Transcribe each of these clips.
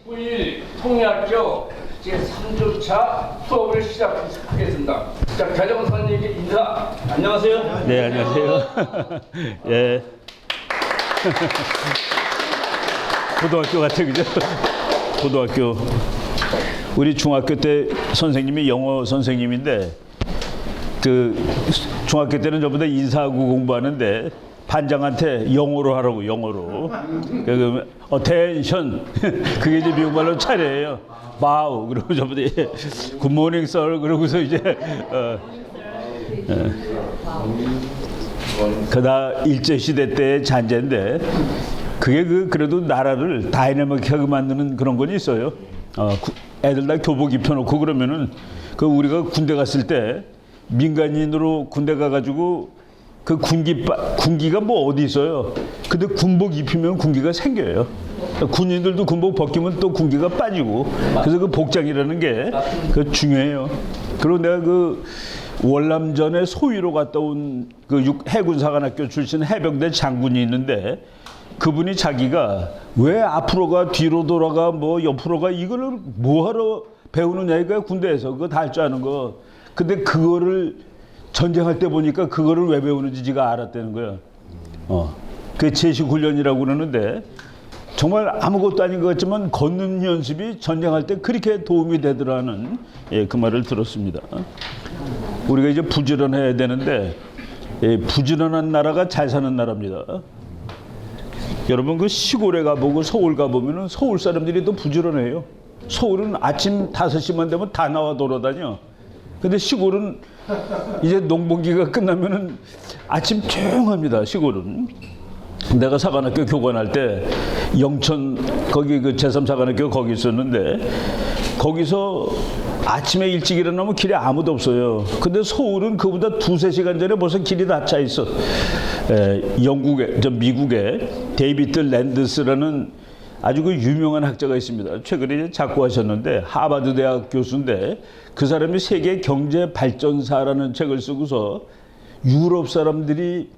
9일 통일학교 제3주차 수업을 시작하겠습니다. 자, 배정원 선생님께 인사. 안녕하세요. 네, 안녕하세요. 예. 고등학교 같아, 그죠? 고등학교. 우리 중학교 때 선생님이 영어 선생님인데, 그 중학교 때는 전부 다 인사하고 공부하는데 반장한테 영어로 하라고, 영어로. 그 attention 그게 이제 미국말로 차례예요. bow 그리고 전부 다 good morning sir 그러고서 이제 그다 일제 시대 때의 잔재인데 그게 그래도 나라를 다이내믹하게 만드는 그런 건 있어요. 애들 다 교복 입혀놓고 그러면은 그 우리가 군대 갔을 때 민간인으로 군대 가가지고 그 군기가 뭐 어디 있어요. 근데 군복 입히면 군기가 생겨요. 군인들도 군복 벗기면 또 군기가 빠지고 그래서 그 복장이라는 게 그 중요해요. 그리고 내가 그 월남전에 소위로 갔다 온 그 해군사관학교 출신 해병대 장군이 있는데 그분이 자기가 왜 앞으로 가 뒤로 돌아가 뭐 옆으로 가 이거를 뭐하러 배우느냐 이거야 군대에서 그거 다 할 줄 아는 거. 근데 그거를 전쟁할 때 보니까 그거를 왜 배우는지 지가 알았다는 거야. 그게 제식훈련이라고 그러는데 정말 아무것도 아닌 것 같지만 걷는 연습이 전쟁할 때 그렇게 도움이 되더라는 그 말을 들었습니다. 우리가 이제 부지런해야 되는데 부지런한 나라가 잘 사는 나라입니다. 여러분 그 시골에 가보고 서울 가보면은 서울 사람들이 더 부지런해요. 서울은 아침 5시만 되면 다 나와 돌아다녀. 근데 시골은 이제 농번기가 끝나면은 아침 조용합니다. 시골은. 내가 사관학교 교관할 때 영천 거기 그 제3사관학교 거기 있었는데 거기서 아침에 일찍 일어나면 길에 아무도 없어요. 근데 서울은 그보다 2-3시간 전에 벌써 길이 다 차 있어. 미국의 데이비드 랜드스라는 아주 그 유명한 학자가 있습니다. 최근에 이제 작고하셨는데 하버드 대학 교수인데 그 사람이 세계 경제 발전사라는 책을 쓰고서 유럽 사람들이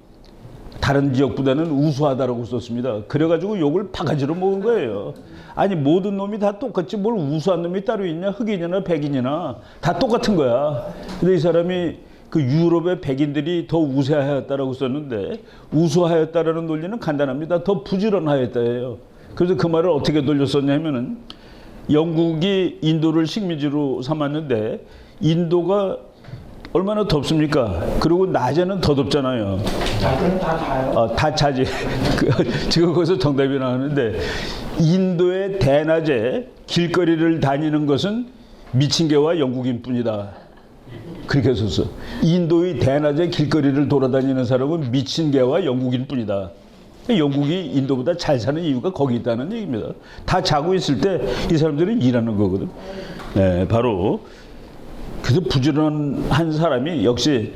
다른 지역보다는 우수하다라고 썼습니다. 그래가지고 욕을 바가지로 먹은 거예요. 아니 모든 놈이 다 똑같지 뭘 우수한 놈이 따로 있냐? 흑인이나 백인이나 다 똑같은 거야. 근데 이 사람이 그 유럽의 백인들이 더 우세하였다라고 썼는데 우수하였다라는 논리는 간단합니다. 더 부지런하였다예요. 그래서 그 말을 어떻게 돌렸었냐면은 영국이 인도를 식민지로 삼았는데 인도가 얼마나 덥습니까? 그리고 낮에는 더 덥잖아요. 낮에는 다 자요? 다 자지. 지금 거기서 정답이 나오는데 인도의 대낮에 길거리를 다니는 것은 미친 개와 영국인 뿐이다. 그렇게 썼어. 인도의 대낮에 길거리를 돌아다니는 사람은 미친 개와 영국인 뿐이다. 영국이 인도보다 잘 사는 이유가 거기 있다는 얘기입니다. 다 자고 있을 때 이 사람들은 일하는 거거든. 네, 바로 그래서 부지런한 사람이 역시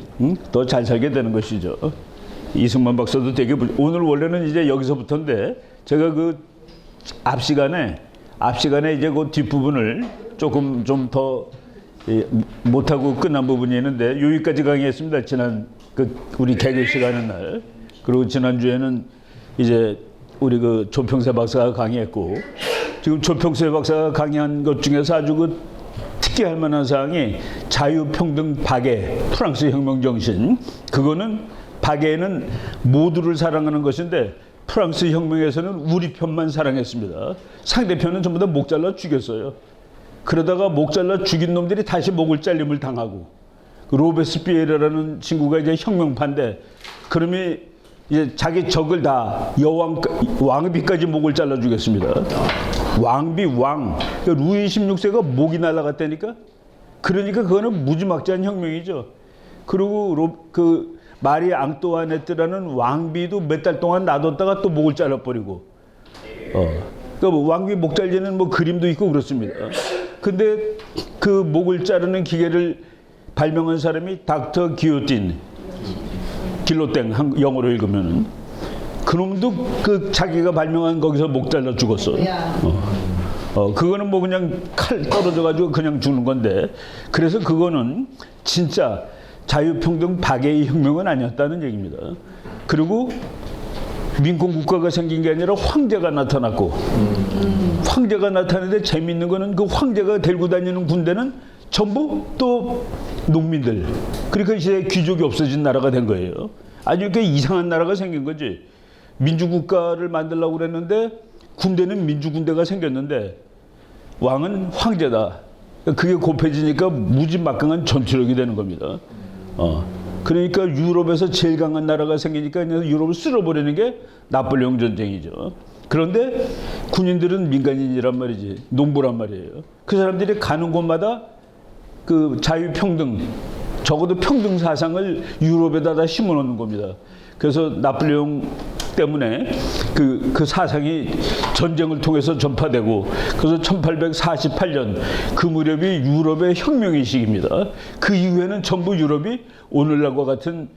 더 잘 살게 되는 것이죠. 이승만 박사도 되게 오늘 원래는 이제 여기서부터인데 제가 그 앞 시간에 이제 그 뒷부분을 조금 좀 더 못하고 끝난 부분이 있는데 여기까지 강의했습니다. 지난 그 우리 개교 시간의 날. 그리고 지난주에는 이제 우리 그 조평세 박사가 강의했고 지금 조평세 박사가 강의한 것 중에서 아주 그 특기할 만한 사항이 자유평등 박애 프랑스 혁명 정신. 그거는 박애는 모두를 사랑하는 것인데 프랑스 혁명에서는 우리 편만 사랑했습니다. 상대편은 전부 다 목 잘라 죽였어요. 그러다가 목 잘라 죽인 놈들이 다시 목을 잘림을 당하고 로베스피에르라는 친구가 이제 혁명파인데 그러면 이제 자기 적을 다 왕비까지 목을 잘라 주겠습니다. 왕비 왕. 루이 16세가 목이 날아갔다니까. 그러니까 그거는 무지막지한 혁명이죠. 그리고 그 마리 앙뚜아네트라는 왕비도 몇 달 동안 놔뒀다가 또 목을 잘라버리고. 그러니까 왕비 목 잘리는 뭐 그림도 있고 그렇습니다. 근데 그 목을 자르는 기계를 발명한 사람이 닥터 기요틴. 길로땡 영어로 읽으면은 그놈도 그 자기가 발명한 거기서 목 잘라 죽었어. 그거는 뭐 그냥 칼 떨어져 가지고 그냥 죽는 건데 그래서 그거는 진짜 자유평등 박애의 혁명은 아니었다는 얘기입니다. 그리고 민권 국가가 생긴 게 아니라 황제가 나타났고 황제가 나타났는데 재미있는 거는 그 황제가 데리고 다니는 군대는 전부 또 농민들. 그러니까 이제 귀족이 없어진 나라가 된 거예요. 아주 이렇게 이상한 나라가 생긴 거지. 민주국가를 만들려고 그랬는데 군대는 민주군대가 생겼는데 왕은 황제다. 그게 곱해지니까 무지막강한 전투력이 되는 겁니다. 그러니까 유럽에서 제일 강한 나라가 생기니까 그냥 유럽을 쓸어버리는 게 나폴레옹 전쟁이죠. 그런데 군인들은 민간인이란 말이지, 농부란 말이에요. 그 사람들이 가는 곳마다 그 자유평등, 적어도 평등 사상을 유럽에다 다 심어놓는 겁니다. 그래서 나폴레옹 때문에 그 사상이 전쟁을 통해서 전파되고, 그래서 1848년 그 무렵이 유럽의 혁명의 시기입니다. 그 이후에는 전부 유럽이 오늘날과 같은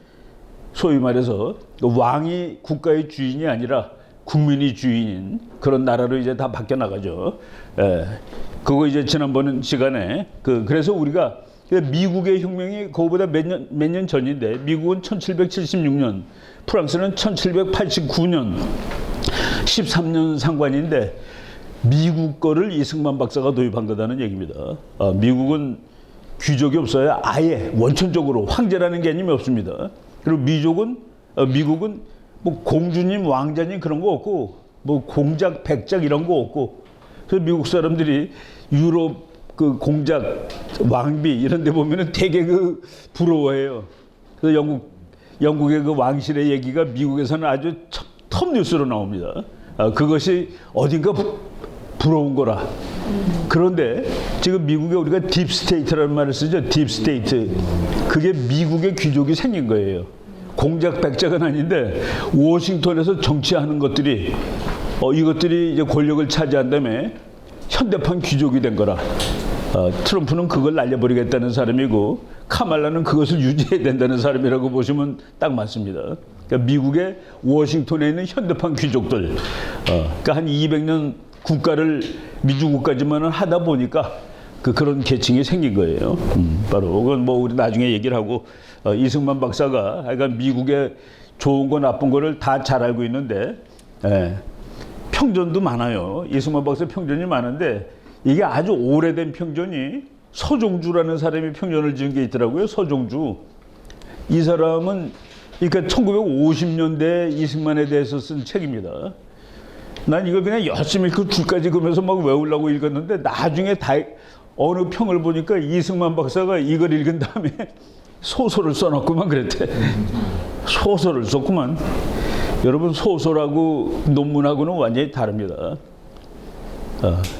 소위 말해서 왕이 국가의 주인이 아니라 국민이 주인인 그런 나라로 이제 다 바뀌어 나가죠. 그거 이제 지난번 시간에 그래서 우리가 미국의 혁명이 그거보다 몇 년 전인데, 미국은 1776년, 프랑스는 1789년, 13년 상관인데 미국 거를 이승만 박사가 도입한 거다는 얘기입니다. 미국은 귀족이 없어요. 아예 원천적으로 황제라는 개념이 없습니다. 그리고 미국은 뭐 공주님, 왕자님 그런 거 없고, 뭐 공작, 백작 이런 거 없고, 그래서 미국 사람들이 유럽 그 공작, 왕비 이런 데 보면은 되게 부러워해요. 그래서 영국의 그 왕실의 얘기가 미국에서는 아주 톱 뉴스로 나옵니다. 그것이 어딘가 부러운 거라. 그런데 지금 미국에 우리가 딥스테이트라는 말을 쓰죠. 딥스테이트. 그게 미국의 귀족이 생긴 거예요. 공작, 백작은 아닌데 워싱턴에서 정치하는 것들이 이것들이 이제 권력을 차지한 다음에 현대판 귀족이 된 거라. 트럼프는 그걸 날려버리겠다는 사람이고 카말라는 그것을 유지해야 된다는 사람이라고 보시면 딱 맞습니다. 그러니까 미국의 워싱턴에 있는 현대판 귀족들, 그러니까 한 200년 국가를 민주국가지만은 하다 보니까 그런 계층이 생긴 거예요. 바로 그건 뭐 우리 나중에 얘기를 하고, 이승만 박사가 하여간 미국의 좋은 거 나쁜 거를 다 잘 알고 있는데, 평전도 많아요. 이승만 박사 평전이 많은데 이게 아주 오래된 평전이 서종주라는 사람이 평전을 지은 게 있더라고요. 서종주. 이 사람은 그러니까 1950년대 이승만에 대해서 쓴 책입니다. 난 이걸 그냥 열심히 그 줄까지 그러면서 막 외우려고 읽었는데 나중에 어느 평을 보니까 이승만 박사가 이걸 읽은 다음에 소설을 써놨구만 그랬대. 소설을 썼구만. 여러분, 소설하고 논문하고는 완전히 다릅니다.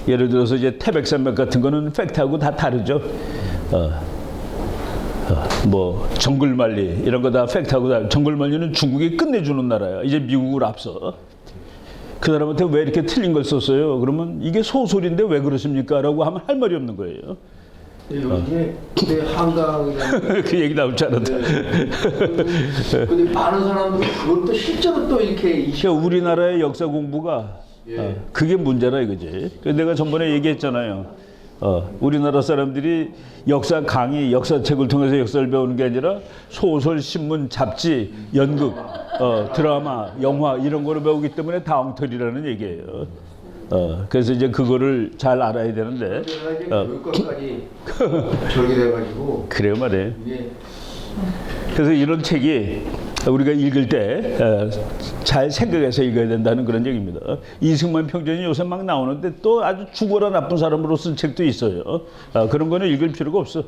예를 들어서 이제 태백산맥 같은 거는 팩트하고 다 다르죠. 뭐 정글만리 이런 거 다 팩트하고 다르죠. 정글만리는 중국이 끝내주는 나라야. 이제 미국을 앞서. 그 사람한테 왜 이렇게 틀린 걸 썼어요? 그러면 이게 소설인데 왜 그러십니까? 라고 하면 할 말이 없는 거예요. 요즘에 한강이라는 그 얘기 나올 줄 알았다. 근데 많은 사람들이 그것도 실제로 또 이렇게 그러니까 우리나라의 역사 공부가 그게 문제라 이거지. 내가 전번에 얘기했잖아요. 우리나라 사람들이 역사 강의, 역사책을 통해서 역사를 배우는 게 아니라 소설, 신문, 잡지, 연극, 드라마, 영화 이런 거를 배우기 때문에 다 엉터리라는 얘기예요. 그래서 이제 그거를 잘 알아야 되는데. 교육과까지 저기 돼가지고. 그래요 말이에요. 그래서 이런 책이 우리가 읽을 때 잘 생각해서 읽어야 된다는 그런 얘기입니다. 이승만 평전이 요새 막 나오는데 또 아주 죽어라 나쁜 사람으로 쓴 책도 있어요. 그런 거는 읽을 필요가 없어.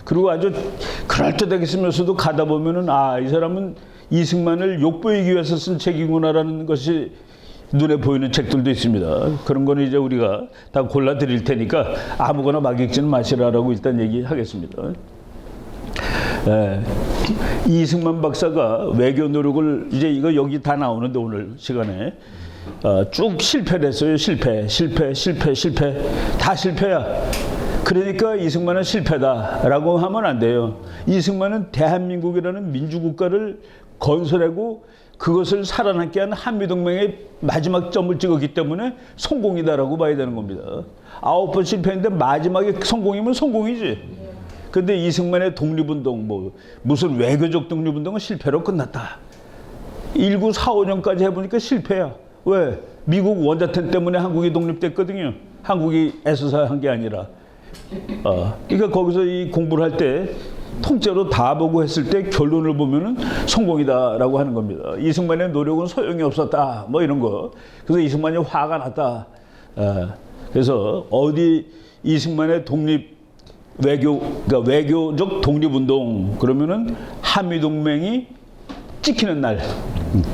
그리고 아주 그럴듯하게 쓰면서도 가다 보면은 이 사람은 이승만을 욕보이기 위해서 쓴 책이구나라는 것이 눈에 보이는 책들도 있습니다. 그런 거는 이제 우리가 다 골라 드릴 테니까 아무거나 막 읽지는 마시라라고 일단 얘기하겠습니다. 이승만 박사가 외교 노력을 이제 이거 여기 다 나오는데 오늘 시간에 쭉 실패를 했어요. 실패 다 실패야. 그러니까 이승만은 실패다라고 하면 안 돼요. 이승만은 대한민국이라는 민주국가를 건설하고 그것을 살아남게 한 한미동맹의 마지막 점을 찍었기 때문에 성공이다라고 봐야 되는 겁니다. 9번 실패했는데 마지막에 성공이면 성공이지. 근데 이승만의 독립운동, 무슨 외교적 독립운동은 실패로 끝났다. 1945년까지 해보니까 실패야. 왜? 미국 원자탄 때문에 한국이 독립됐거든요. 한국이 애써서 한 게 아니라. 그러니까 거기서 이 공부를 할 때 통째로 다 보고 했을 때 결론을 보면은 성공이다라고 하는 겁니다. 이승만의 노력은 소용이 없었다. 뭐 이런 거. 그래서 이승만이 화가 났다. 그래서 어디 이승만의 독립 그러니까 외교적 독립운동 그러면은 한미동맹이 찍히는 날.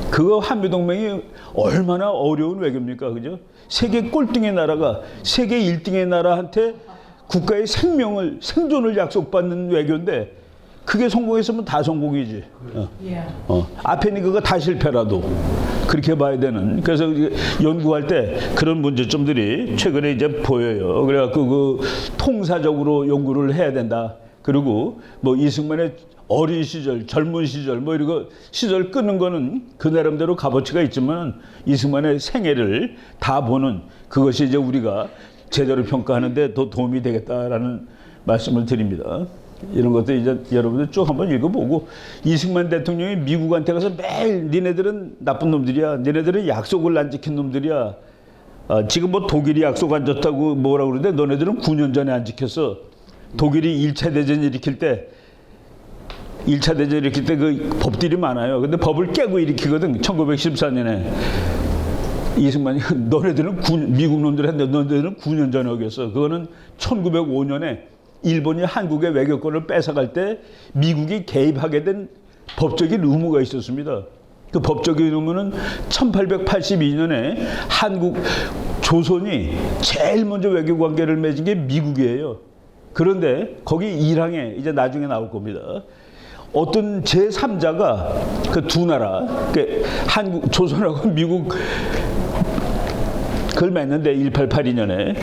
그거 한미동맹이 얼마나 어려운 외교입니까? 그죠? 세계 꼴등의 나라가 세계 1등의 나라한테 국가의 생존을 약속받는 외교인데 그게 성공했으면 다 성공이지. 앞에 있는 그거 다 실패라도 그렇게 봐야 되는. 그래서 연구할 때 그런 문제점들이 최근에 이제 보여요. 그래갖고 그 통사적으로 연구를 해야 된다. 그리고 뭐 이승만의 어린 시절, 젊은 시절, 뭐 이런 거 시절 끊는 거는 그 나름대로 값어치가 있지만 이승만의 생애를 다 보는 그것이 이제 우리가 제대로 평가하는데 더 도움이 되겠다라는 말씀을 드립니다. 이런 것들 이제 여러분들 쭉 한번 읽어보고 이승만 대통령이 미국한테 가서 매일 니네들은 나쁜 놈들이야. 니네들은 약속을 안 지킨 놈들이야. 지금 뭐 독일이 약속 안 졌다고 뭐라 그러는데 너네들은 9년 전에 안 지켰어. 독일이 1차 대전 일으킬 때 1차 대전 일으킬 때 그 법들이 많아요. 근데 법을 깨고 일으키거든. 1914년에. 이승만이 너네들은 미국 놈들 했는데 너네들은 9년 전에 어겼어. 그거는 1905년에 일본이 한국의 외교권을 뺏어갈 때 미국이 개입하게 된 법적인 의무가 있었습니다. 그 법적인 의무는 1882년에 조선이 제일 먼저 외교 관계를 맺은 게 미국이에요. 그런데 거기 1항에 이제 나중에 나올 겁니다. 어떤 제3자가 그 두 나라, 조선하고 미국 그걸 맺는데 1882년에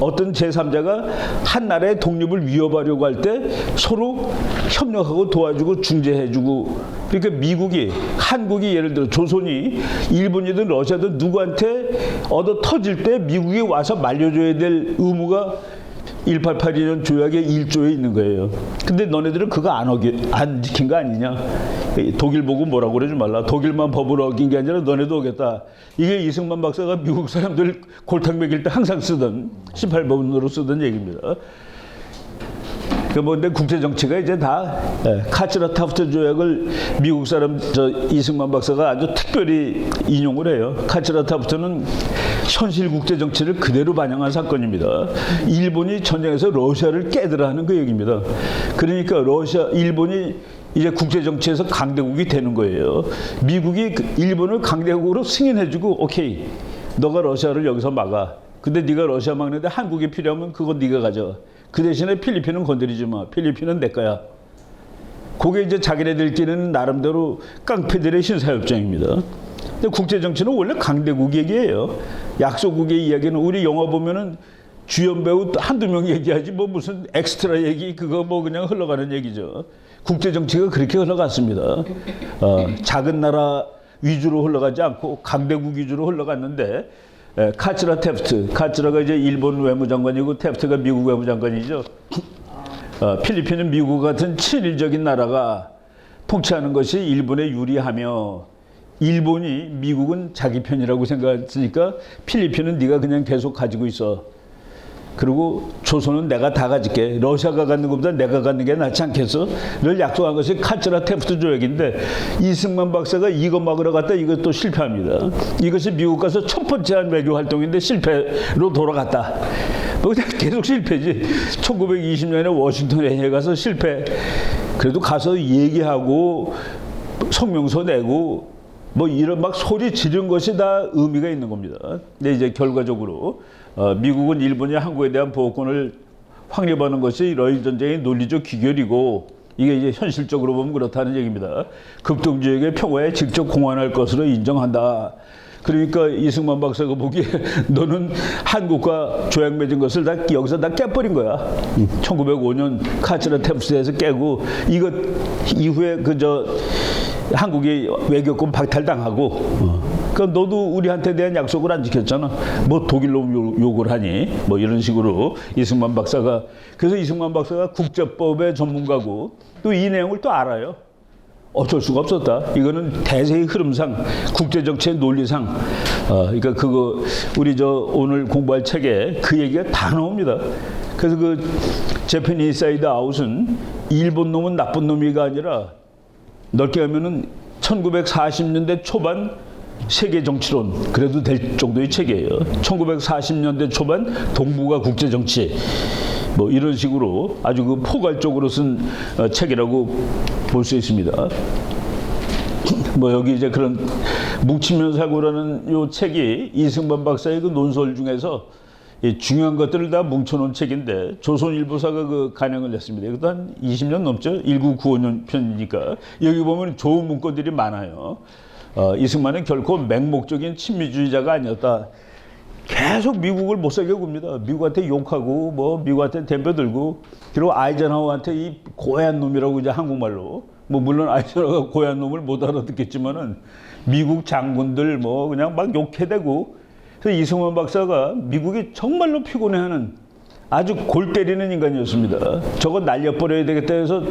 어떤 제3자가 한 나라의 독립을 위협하려고 할 때 서로 협력하고 도와주고 중재해주고 그러니까 한국이 예를 들어 조선이 일본이든 러시아든 누구한테 얻어 터질 때 미국이 와서 말려줘야 될 의무가 1882년 조약의 1조에 있는 거예요. 근데 너네들은 그거 안 지킨 거 아니냐? 독일 보고 뭐라고 그러지 말라. 독일만 법을 어긴 게 아니라 너네도 오겠다. 이게 이승만 박사가 미국 사람들 골탕 먹일 때 항상 쓰던 18번으로 쓰던 얘기입니다. 근데 국제 정치가 이제 다 카츠라 타프트 조약을 미국 사람 이승만 박사가 아주 특별히 인용을 해요. 카츠라 타프트는 현실 국제 정치를 그대로 반영한 사건입니다. 일본이 전쟁에서 러시아를 깨더라 하는 그 얘기입니다. 그러니까 일본이 이제 국제 정치에서 강대국이 되는 거예요. 미국이 일본을 강대국으로 승인해주고 오케이, 너가 러시아를 여기서 막아. 근데 네가 러시아 막는데 한국이 필요하면 그거 네가 가져. 그 대신에 필리핀은 건드리지 마. 필리핀은 내 거야. 그게 이제 자기네들끼리는 나름대로 깡패들의 신사협정입니다. 근데 국제정치는 원래 강대국 얘기예요. 약소국의 이야기는 우리 영화 보면은 주연 배우 한두 명 얘기하지 뭐 무슨 엑스트라 얘기 그거 뭐 그냥 흘러가는 얘기죠. 국제정치가 그렇게 흘러갔습니다. 작은 나라 위주로 흘러가지 않고 강대국 위주로 흘러갔는데 카츠라 테프트, 카츠라가 이제 일본 외무장관이고 테프트가 미국 외무장관이죠. 필리핀은 미국 같은 친일적인 나라가 통치하는 것이 일본에 유리하며 일본이 미국은 자기 편이라고 생각했으니까 필리핀은 네가 그냥 계속 가지고 있어. 그리고 조선은 내가 다 가질게. 러시아가 갖는 것보다 내가 갖는 게 낫지 않겠어? 를 약속한 것이 카츠라 테프트 조약인데 이승만 박사가 이거 막으러 갔다 이것도 실패합니다. 이것이 미국 가서 첫 번째 한 외교 활동인데 실패로 돌아갔다. 뭐 그냥 계속 실패지. 1920년에 워싱턴 회의에 가서 실패. 그래도 가서 얘기하고 성명서 내고 뭐 이런 막 소리 지른 것이 다 의미가 있는 겁니다. 근데 이제 결과적으로 미국은 일본이 한국에 대한 보호권을 확립하는 것이 러일 전쟁의 논리적 귀결이고 이게 이제 현실적으로 보면 그렇다는 얘기입니다. 극동지역의 평화에 직접 공헌할 것으로 인정한다. 그러니까 이승만 박사가 보기에 너는 한국과 조약 맺은 것을 다 여기서 다 깨버린 거야. 1905년 카츠라 테프트에서 깨고 이것 이후에 한국이 외교권 박탈당하고 그러니까 너도 우리한테 대한 약속을 안 지켰잖아. 뭐 독일로 욕을 하니 뭐 이런 식으로 이승만 박사가 그래서 이승만 박사가 국제법의 전문가고 또 이 내용을 또 알아요. 어쩔 수가 없었다. 이거는 대세의 흐름상, 국제 정치의 논리상, 그러니까 그거 우리 오늘 공부할 책에 그 얘기가 다 나옵니다. 그래서 그 재팬 인사이드 아웃은 일본 놈은 나쁜 놈이가 아니라 넓게 하면은 1940년대 초반 세계 정치론 그래도 될 정도의 책이에요. 1940년대 초반 동북아 국제 정치 뭐 이런 식으로 아주 그 포괄적으로 쓴 책이라고 볼 수 있습니다. 뭐 여기 이제 그런 뭉치면 사고라는 요 책이 이승만 박사의 그 논설 중에서 이 중요한 것들을 다 뭉쳐놓은 책인데 조선일보사가 그 간행을 했습니다. 이것도 한 20년 넘죠. 1995년 편이니까 여기 보면 좋은 문건들이 많아요. 이승만은 결코 맹목적인 친미주의자가 아니었다. 계속 미국을 못 살게 굽니다. 미국한테 욕하고 뭐 미국한테 덤벼들고 그리고 아이젠하워한테 이 고얀 놈이라고 이제 한국말로 뭐 물론 아이젠하워가 고얀 놈을 못 알아듣겠지만은 미국 장군들 뭐 그냥 막 욕해대고 그래서 이승만 박사가 미국이 정말로 피곤해하는 아주 골 때리는 인간이었습니다. 저거 날려버려야 되겠다 해서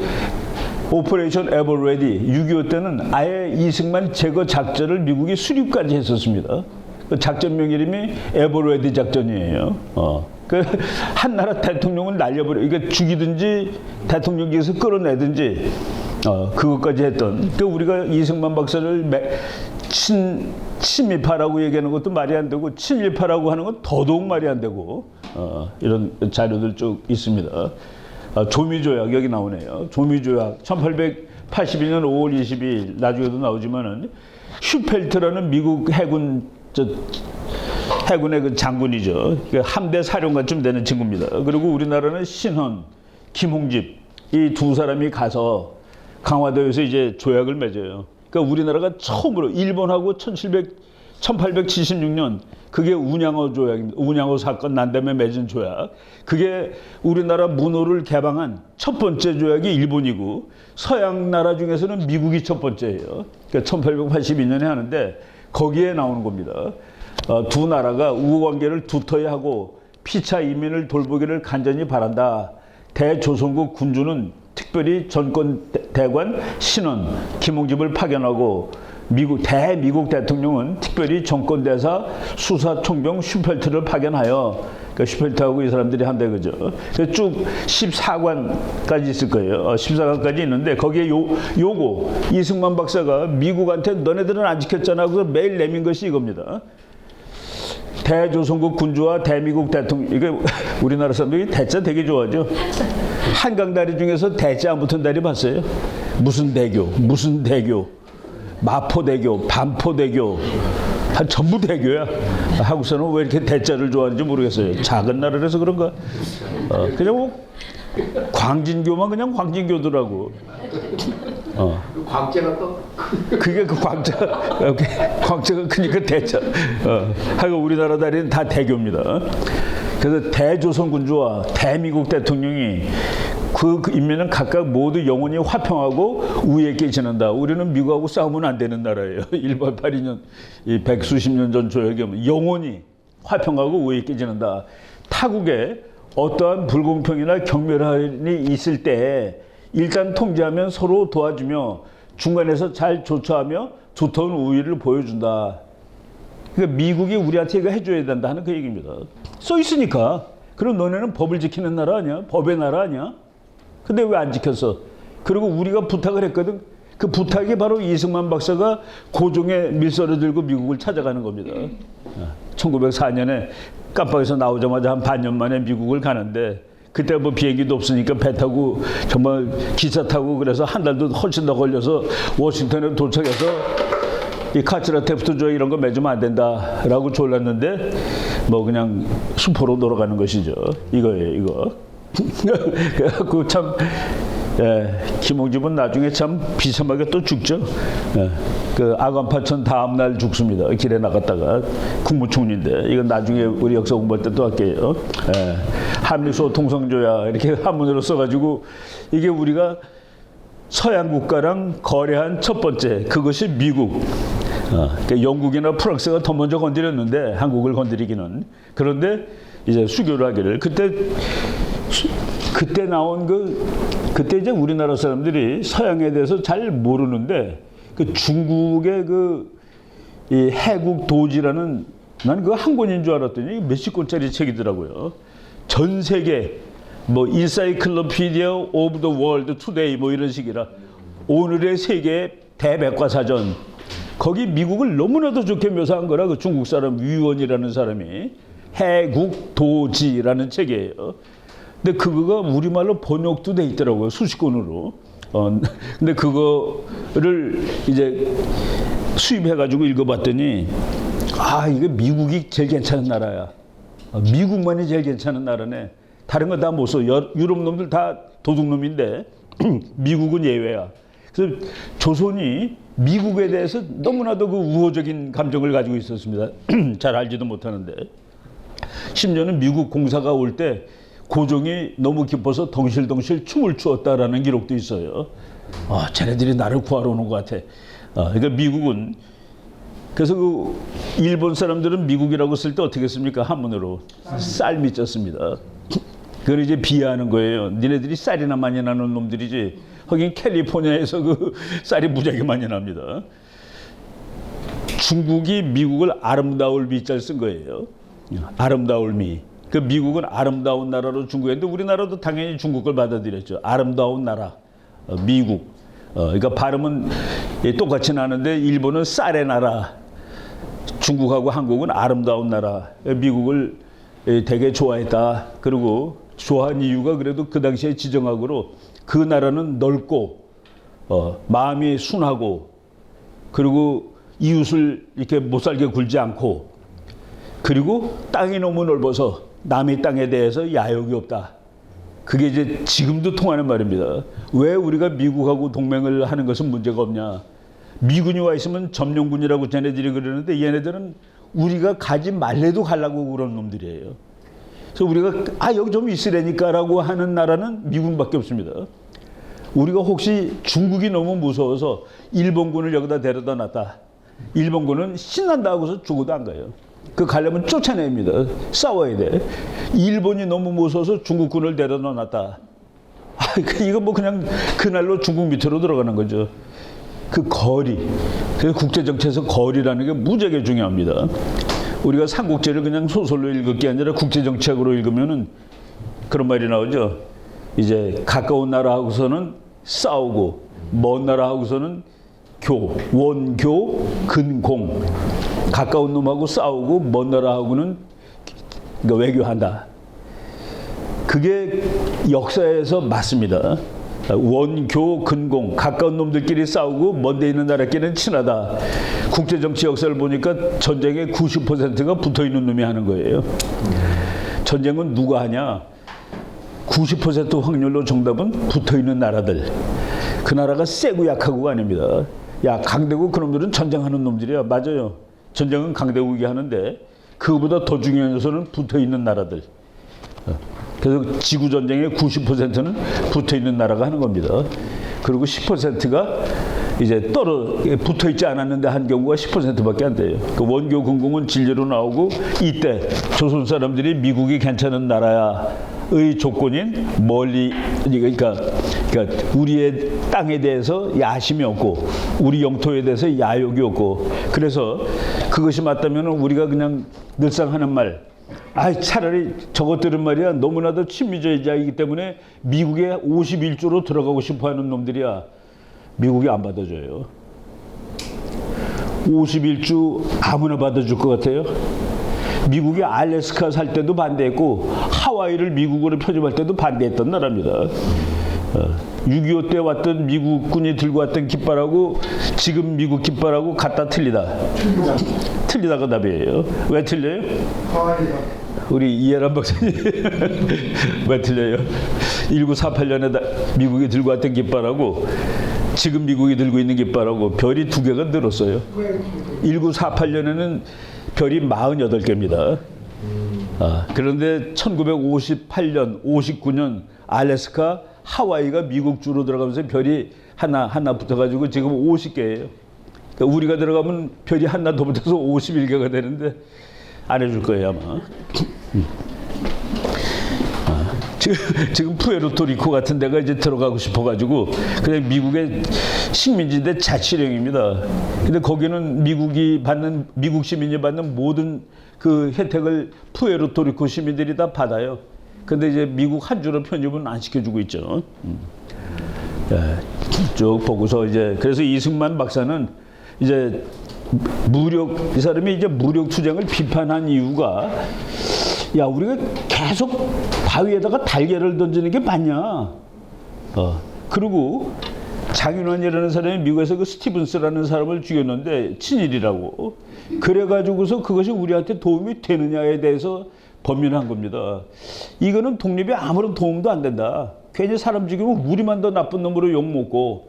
오퍼레이션 에버레디 6.25 때는 아예 이승만 제거 작전을 미국이 수립까지 했었습니다. 그 작전명 이름이 에버레디 작전이에요. 그 한 나라 대통령을 날려버려, 이게 죽이든지 대통령직에서 끌어내든지 그것까지 했던. 그 우리가 이승만 박사를 친미파라고 얘기하는 것도 말이 안 되고 친일파라고 하는 건 더더욱 말이 안 되고 이런 자료들 쭉 있습니다. 조미조약 여기 나오네요. 조미조약 1882년 5월 22일 나중에도 나오지만은 슈펠트라는 미국 해군의 그 장군이죠. 함대 사령관쯤 되는 친구입니다. 그리고 우리나라는 신헌, 김홍집 이 두 사람이 가서 강화도에서 이제 조약을 맺어요. 그러니까 우리나라가 처음으로 일본하고 1876년 그게 운양호 조약입니다. 운양호 사건 난 다음에 맺은 조약. 그게 우리나라 문호를 개방한 첫 번째 조약이 일본이고 서양 나라 중에서는 미국이 첫 번째예요. 그러니까 1882년에 하는데 거기에 나오는 겁니다. 두 나라가 우호관계를 두터이 하고 피차 이민을 돌보기를 간절히 바란다. 대조선국 군주는 특별히 전권 대관 신원 김홍집을 파견하고 대미국 대통령은 특별히 정권대사 수사총병 슈펠트를 파견하여, 그러니까 슈펠트하고 이 사람들이 한다 그죠. 그래서 쭉 14관까지 있을 거예요. 14관까지 있는데 거기에 요거 이승만 박사가 미국한테 너네들은 안 지켰잖아. 그래서 매일 내민 것이 이겁니다. 대조선국 군주와 대미국 대통령, 이게 우리나라 사람들이 대자 되게 좋아하죠. 한강다리 중에서 대자 안 붙은 다리 봤어요? 무슨 대교, 무슨 대교, 마포대교, 반포대교, 다 전부 대교야. 한국 사람은 왜 이렇게 대자를 좋아하는지 모르겠어요. 작은 나라라서 그런가? 그냥 뭐 광진교만 그냥 광진교더라고. 광채가 또 그게 그 광채가 크니까 대자. 하여간 우리나라 다리는 다 대교입니다. 그래서 대조선 군주와 대미국 대통령이 그 인민은 각각 모두 영원히 화평하고 우애 있게 지낸다. 우리는 미국하고 싸우면 안 되는 나라예요. 1882년 이 백수십 년 전 조약에 보면 영원히 화평하고 우애 있게 지낸다. 타국에 어떠한 불공평이나 경멸함이 있을 때 일단 통제하면 서로 도와주며 중간에서 잘 조처하며 두터운 우위를 보여준다. 그러니까 미국이 우리한테 이거 해줘야 된다 하는 그 얘기입니다. 써 있으니까. 그럼 너네는 법을 지키는 나라 아니야? 법의 나라 아니야? 근데 왜 안 지켰어? 그리고 우리가 부탁을 했거든. 그 부탁이 바로 이승만 박사가 고종의 밀서를 들고 미국을 찾아가는 겁니다. 1904년에 깜빡에서 나오자마자 한 반년 만에 미국을 가는데 그때 뭐 비행기도 없으니까 배 타고 정말 기차 타고 그래서 한 달도 훨씬 더 걸려서 워싱턴에 도착해서 이 카츠라 테프트 조약 이런 거 맺으면 안 된다라고 졸랐는데 뭐 그냥 수포로 돌아가는 것이죠. 이거예요, 이거. 그래갖고 참 김홍집은 나중에 참 비참하게 또 죽죠. 그 아관파천 다음 날 죽습니다. 길에 나갔다가 국무총리인데 이건 나중에 우리 역사 공부할 때 또 할게요. 한미소 통성조약 이렇게 한문으로 써가지고 이게 우리가 서양 국가랑 거래한 첫 번째 그것이 미국. 그러니까 영국이나 프랑스가 더 먼저 건드렸는데 한국을 건드리기는. 그런데 이제 수교를 하기를 그때 그때 나온 그때 이제 우리나라 사람들이 서양에 대해서 잘 모르는데 그 중국의 이 해국 도지라는 난 그거 한 권인 줄 알았더니 몇십 권짜리 책이더라고요. 전 세계 뭐 인사이클로피디아 오브 더 월드 투데이 뭐 이런 식이라 오늘의 세계 대백과사전 거기 미국을 너무나도 좋게 묘사한 거라 그 중국 사람 위원이라는 사람이 해국도지라는 책이에요. 근데 그거가 우리말로 번역도 돼 있더라고요. 수십 권으로. 근데 그거를 이제 수입해가지고 읽어봤더니 이게 미국이 제일 괜찮은 나라야. 미국만이 제일 괜찮은 나라네. 다른 거 다 못 써. 유럽 놈들 다 도둑놈인데 미국은 예외야. 그래서 조선이 미국에 대해서 너무나도 그 우호적인 감정을 가지고 있었습니다. 잘 알지도 못하는데. 심지어는 미국 공사가 올 때 고종이 너무 기뻐서 덩실덩실 춤을 추었다라는 기록도 있어요. 쟤네들이 나를 구하러 오는 것 같아. 그러니까 미국은 그래서 그 일본 사람들은 미국이라고 쓸 때 어떻게 씁니까? 한문으로 쌀 밑졌습니다. 그걸 이제 비하하는 거예요. 니네들이 쌀이나 많이 나는 놈들이지. 하긴 캘리포니아에서 그 쌀이 무지하게 많이 납니다. 중국이 미국을 아름다울 미자를 쓴 거예요. 아름다울 미. 그 미국은 아름다운 나라로 중국했는데 우리나라도 당연히 중국 걸 받아들였죠. 아름다운 나라, 미국. 그러니까 발음은 똑같이 나는데 일본은 쌀의 나라, 중국하고 한국은 아름다운 나라. 미국을 되게 좋아했다. 그리고 좋아한 이유가 그래도 그 당시에 지정학으로 그 나라는 넓고 마음이 순하고 그리고 이웃을 이렇게 못 살게 굴지 않고 그리고 땅이 너무 넓어서 남의 땅에 대해서 야욕이 없다. 그게 이제 지금도 통하는 말입니다. 왜 우리가 미국하고 동맹을 하는 것은 문제가 없냐. 미군이 와 있으면 점령군이라고 쟤네들이 그러는데 얘네들은 우리가 가지 말래도 가려고 그런 놈들이에요. 그래서 우리가 여기 좀 있으라니까라고 하는 나라는 미군밖에 없습니다. 우리가 혹시 중국이 너무 무서워서 일본군을 여기다 데려다 놨다. 일본군은 신난다 하고서 죽어도 안 가요. 그 가려면 쫓아냅니다. 싸워야 돼. 일본이 너무 무서워서 중국군을 데려다 놨다. 이거 뭐 그냥 그날로 중국 밑으로 들어가는 거죠. 그 거리. 그래서 국제정치에서 거리라는 게 무지하게 중요합니다. 우리가 삼국지를 그냥 소설로 읽을 게 아니라 국제정치학으로 읽으면은 그런 말이 나오죠. 이제 가까운 나라하고서는 싸우고 먼 나라하고서는 원교, 근공. 가까운 놈하고 싸우고 먼 나라하고는 그러니까 외교한다. 그게 역사에서 맞습니다. 원교, 근공. 가까운 놈들끼리 싸우고 먼데 있는 나라끼리는 친하다. 국제정치 역사를 보니까 전쟁의 90%가 붙어있는 놈이 하는 거예요. 전쟁은 누가 하냐? 90% 확률로 정답은 붙어있는 나라들. 그 나라가 세고 약하고가 아닙니다. 야, 강대국 그놈들은 전쟁하는 놈들이야. 맞아요. 전쟁은 강대국이 하는데 그거보다 더 중요한 요소는 붙어있는 나라들. 그래서 지구전쟁의 90%는 붙어있는 나라가 하는 겁니다. 그리고 10%가 이제 붙어있지 않았는데 한 경우가 10%밖에 안 돼요. 그 원교 근공은 진리로 나오고 이때 조선 사람들이 미국이 괜찮은 나라의 조건인 멀리 그러니까 우리의 땅에 대해서 야심이 없고 우리 영토에 대해서 야욕이 없고 그래서 그것이 맞다면 우리가 그냥 늘상 하는 말 차라리 저것들은 말이야 너무나도 친미주의자이기 때문에 미국에 51조로 들어가고 싶어하는 놈들이야. 미국이 안 받아줘요. 51주 아무나 받아줄 것 같아요? 미국이 알래스카 살 때도 반대했고 하와이를 미국으로 표집할 때도 반대했던 나라입니다. 6.25 때 왔던 미국군이 들고 왔던 깃발하고 지금 미국 깃발하고 갖다 틀리다. 틀리다가 답이에요. 왜 틀려요? 우리 이해란 박사님 왜 틀려요? 1948년에 미국이 들고 왔던 깃발하고 지금 미국이 들고 있는 깃발하고 별이 2개가 늘었어요. 1948년에는 별이 48개입니다. 그런데 1958년, 59년 알래스카, 하와이가 미국 주로 들어가면서 별이 하나 붙어가지고 지금 50개예요. 그러니까 우리가 들어가면 별이 하나 더 붙어서 51개가 되는데 안 해줄 거예요 아마. 지금 푸에르토리코 같은 데가 이제 들어가고 싶어가지고 그냥 미국의 식민지인데 자치령입니다. 근데 거기는 미국 시민이 받는 모든 그 혜택을 푸에르토리코 시민들이 다 받아요. 근데 이제 미국 한 주로 편입은 안 시켜주고 있죠. 예, 쭉 보고서 이제 그래서 이승만 박사는 이제 이 사람이 이제 무력 투쟁을 비판한 이유가 야 우리가 계속 바위에다가 달걀을 던지는 게 맞냐? 그리고 장윤환이라는 사람이 미국에서 그 스티븐스라는 사람을 죽였는데 친일이라고 그래가지고서 그것이 우리한테 도움이 되느냐에 대해서 범인한 겁니다. 이거는 독립에 아무런 도움도 안 된다. 괜히 사람 죽이면 우리만 더 나쁜 놈으로 욕먹고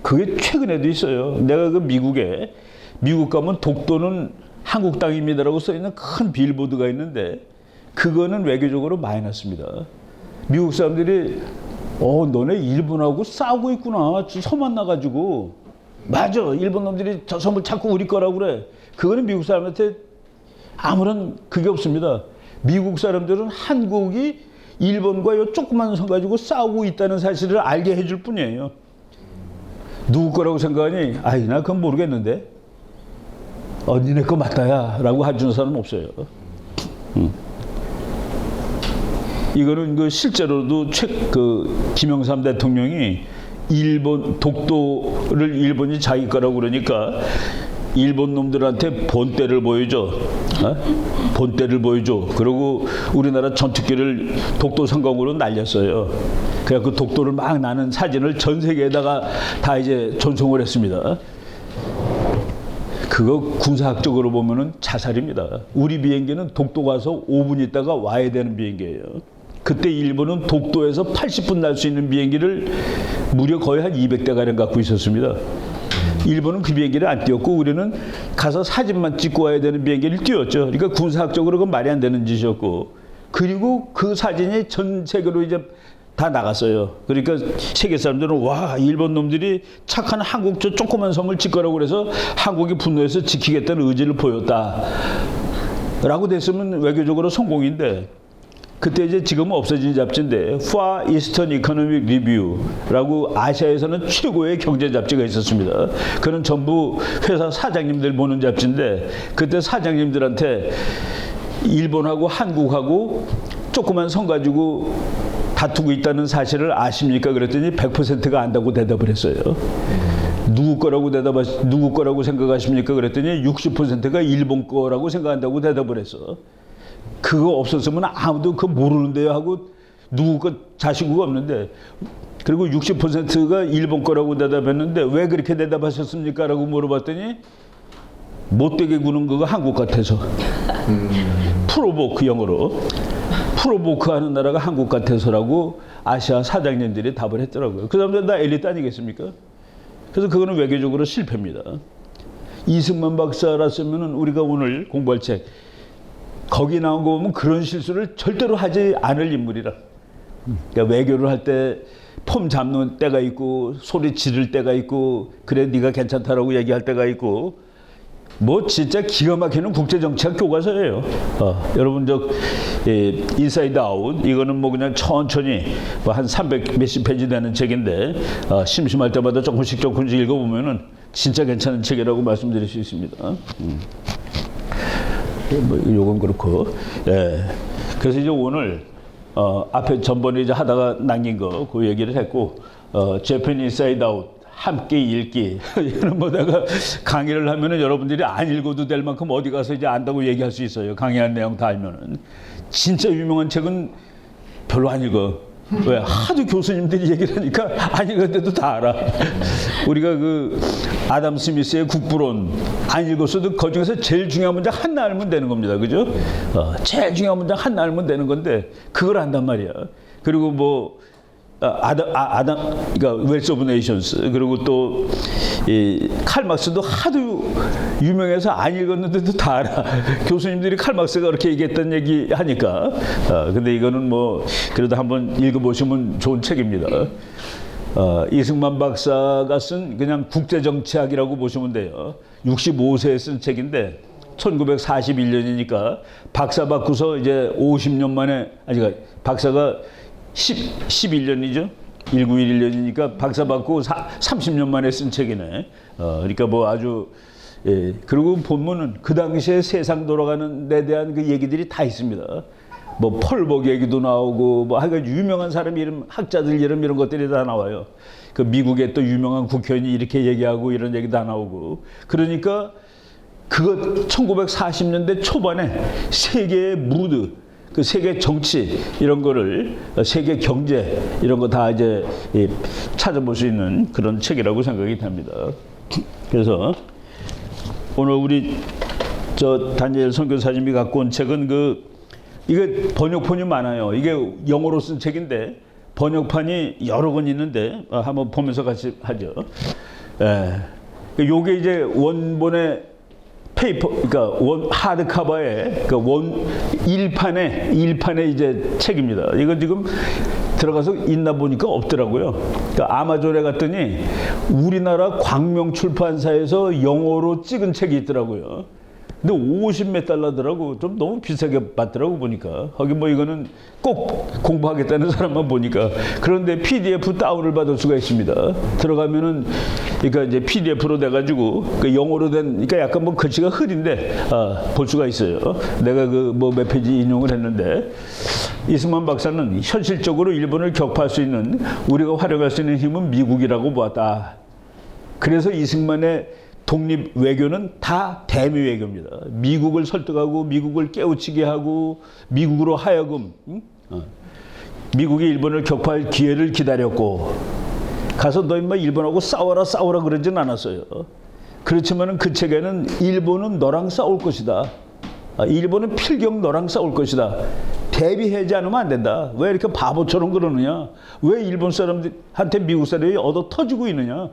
그게 최근에도 있어요. 내가 그 미국 가면 독도는 한국 땅입니다라고 써있는 큰 빌보드가 있는데 그거는 외교적으로 마이너스입니다. 미국 사람들이 너네 일본하고 싸우고 있구나. 섬만 나가지고 맞아. 일본 놈들이 저 섬을 자꾸 우리 거라고 그래. 그거는 미국 사람한테 아무런 그게 없습니다. 미국 사람들은 한국이 일본과 요 조그만 섬 가지고 싸우고 있다는 사실을 알게 해줄 뿐이에요. 누구 거라고 생각하니? 아이 나 그건 모르겠는데. 니네 거 맞다야 라고 해주는 사람은 없어요. 이거는 그 실제로도 김영삼 대통령이 독도를 일본이 자기 거라고 그러니까 일본 놈들한테 본때를 보여줘. 본때를 보여줘. 그리고 우리나라 전투기를 독도 상공으로 날렸어요. 그래서 그 독도를 막 나는 사진을 전 세계에다가 다 이제 전송을 했습니다. 그거 군사학적으로 보면은 자살입니다. 우리 비행기는 독도 가서 5분 있다가 와야 되는 비행기예요. 그때 일본은 독도에서 80분 날 수 있는 비행기를 무려 거의 한 200대가량 갖고 있었습니다. 일본은 그 비행기를 안 띄웠고 우리는 가서 사진만 찍고 와야 되는 비행기를 띄웠죠. 그러니까 군사학적으로 그건 말이 안 되는 짓이었고 그리고 그 사진이 전 세계로 이제 다 나갔어요. 그러니까 세계 사람들은 와 일본 놈들이 착한 한국 저 조그만 섬을 짓거라고 그래서 한국이 분노해서 지키겠다는 의지를 보였다 라고 됐으면 외교적으로 성공인데 그때 이제 지금은 없어진 잡지인데 Far Eastern Economic Review라고 아시아에서는 최고의 경제 잡지가 있었습니다. 그는 전부 회사 사장님들 보는 잡지인데 그때 사장님들한테 일본하고 한국하고 조그만 섬 가지고 다투고 있다는 사실을 아십니까? 그랬더니 100%가 안다고 대답을 했어요. 누구 거라고 생각하십니까? 그랬더니 60%가 일본 거라고 생각한다고 대답을 했어. 그거 없었으면 아무도 그거 모르는데요 하고 누구 거 자시구가 없는데 그리고 60%가 일본 거라고 대답했는데 왜 그렇게 대답하셨습니까? 라고 물어봤더니 못되게 구는 거가 한국 같아서 프로보크 영어로 프로보크 하는 나라가 한국 같아서라고 아시아 사장님들이 답을 했더라고요. 그 사람들 다 엘리트 아니겠습니까? 그래서 그거는 외교적으로 실패입니다. 이승만 박사라으면 우리가 오늘 공부할 책 거기 나온 거 보면 그런 실수를 절대로 하지 않을 인물이라. 그러니까 외교를 할 때 폼 잡는 때가 있고 소리 지를 때가 있고 그래 네가 괜찮다라고 얘기할 때가 있고 뭐 진짜 기가 막히는 국제정치학 교과서예요. 여러분 인사이드 아웃 이거는 뭐 그냥 천천히 뭐 한 300 몇십 페이지 되는 책인데 심심할 때마다 조금씩 읽어보면은 진짜 괜찮은 책이라고 말씀드릴 수 있습니다. 뭐 요건 그렇고 예. 그래서 이제 오늘 앞에 전번에 이제 하다가 남긴 거 그 얘기를 했고 재팬 인사이드 아웃 함께 읽기 이거는 뭐 내가 강의를 하면은 여러분들이 안 읽어도 될 만큼 어디 가서 이제 안다고 얘기할 수 있어요. 강의한 내용 다 알면은 진짜 유명한 책은 별로 안 읽어. 왜? 하도 교수님들이 얘기를 하니까 안 읽었는데도 다 알아. 우리가 그 아담 스미스의 국부론 안 읽었어도 그 중에서 제일 중요한 문장 하나 알면 되는 겁니다. 그죠? 제일 중요한 문장 하나 알면 되는 건데 그걸 안단 말이야. 그리고 뭐 그러니까 웰스 오브 네이션스 그리고 또 칼 막스도 하도 유명해서 안 읽었는데도 다 알아. 교수님들이 칼 막스가 그렇게 얘기했던 얘기 하니까. 근데 이거는 뭐 그래도 한번 읽어보시면 좋은 책입니다. 이승만 박사가 쓴 그냥 국제정치학이라고 보시면 돼요. 65세에 쓴 책인데 1941년이니까 박사 받고서 이제 50년 만에 박사가 11년이죠. 1911년이니까 박사 받고 30년 만에 쓴 책이네. 그러니까 뭐 아주 예. 그리고 보면은 그 당시에 세상 돌아가는 데 대한 그 얘기들이 다 있습니다. 뭐 펄벅 얘기도 나오고 뭐 하여간 유명한 사람 이름, 학자들 이름 이런 것들이 다 나와요. 그 미국의 또 유명한 국회의원이 이렇게 얘기하고 이런 얘기 다 나오고. 그러니까 그거 1940년대 초반에 세계의 무드, 그 세계 정치 이런 거를 세계 경제 이런 거 다 이제 찾아볼 수 있는 그런 책이라고 생각이 됩니다. 그래서 오늘 우리 저 다니엘 선교사님이 갖고 온 책은 이게 번역본이 많아요. 이게 영어로 쓴 책인데 번역판이 여러 권 있는데 한번 보면서 같이 하죠. 예. 요게 이제 원본의 페이퍼, 그러니까 하드커버의 일판의 이제 책입니다. 이거 지금 들어가서 있나 보니까 없더라고요. 그러니까 아마존에 갔더니 우리나라 광명 출판사에서 영어로 찍은 책이 있더라고요. 근데 50몇 달러더라고. 좀 너무 비싸게 받더라고 보니까. 거기 뭐 이거는 꼭 공부하겠다는 사람만 보니까. 그런데 PDF 다운을 받을 수가 있습니다. 들어가면은 그러니까 이제 PDF로 돼가지고 그 영어로 된, 그러니까 약간 뭐 글씨가 흐린데 볼 수가 있어요. 내가 그 뭐 몇 페이지 인용을 했는데 이승만 박사는 현실적으로 일본을 격파할 수 있는 우리가 활용할 수 있는 힘은 미국이라고 보았다. 그래서 이승만의 독립 외교는 다 대미 외교입니다. 미국을 설득하고 미국을 깨우치게 하고 미국으로 하여금 미국이 일본을 격파할 기회를 기다렸고 가서 너 인마 일본하고 싸워라 그러진 않았어요. 그렇지만 그 책에는 일본은 너랑 싸울 것이다. 일본은 필경 너랑 싸울 것이다. 대비하지 않으면 안 된다. 왜 이렇게 바보처럼 그러느냐. 왜 일본 사람들한테 미국 사람이 얻어 터지고 있느냐.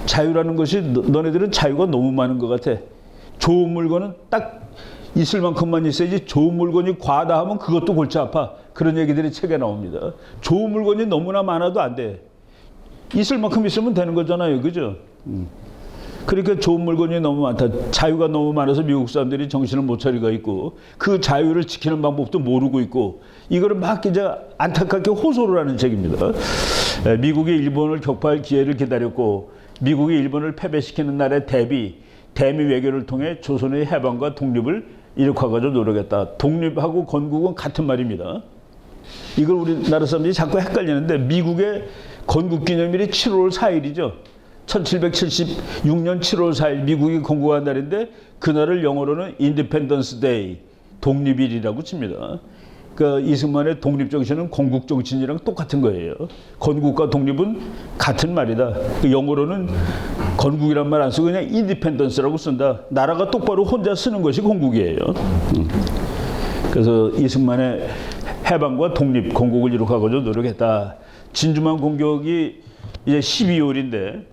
자유라는 것이 너네들은 자유가 너무 많은 것 같아. 좋은 물건은 딱 있을 만큼만 있어야지 좋은 물건이 과하다 하면 그것도 골치 아파. 그런 얘기들이 책에 나옵니다. 좋은 물건이 너무나 많아도 안 돼. 있을 만큼 있으면 되는 거잖아요. 그죠? 그러니까 좋은 물건이 너무 많다. 자유가 너무 많아서 미국 사람들이 정신을 못 차리고 있고 그 자유를 지키는 방법도 모르고 있고 이거를 막 이제 안타깝게 호소를 하는 책입니다. 미국이 일본을 격파할 기회를 기다렸고 미국이 일본을 패배시키는 날에 대미 외교를 통해 조선의 해방과 독립을 이룩하고자 노력했다. 독립하고 건국은 같은 말입니다. 이걸 우리나라 사람들이 자꾸 헷갈리는데 미국의 건국기념일이 7월 4일이죠. 1776년 7월 4일 미국이 건국한 날인데 그날을 영어로는 인디펜던스 데이, 독립일이라고 칩니다. 그러니까 이승만의 독립정신은 건국정신이랑 똑같은 거예요. 건국과 독립은 같은 말이다. 영어로는 건국이란 말 안 쓰고 그냥 인디펜던스라고 쓴다. 나라가 똑바로 혼자 쓰는 것이 건국이에요. 그래서 이승만의 해방과 독립, 건국을 이룩하고자 노력했다. 진주만 공격이 이제 12월인데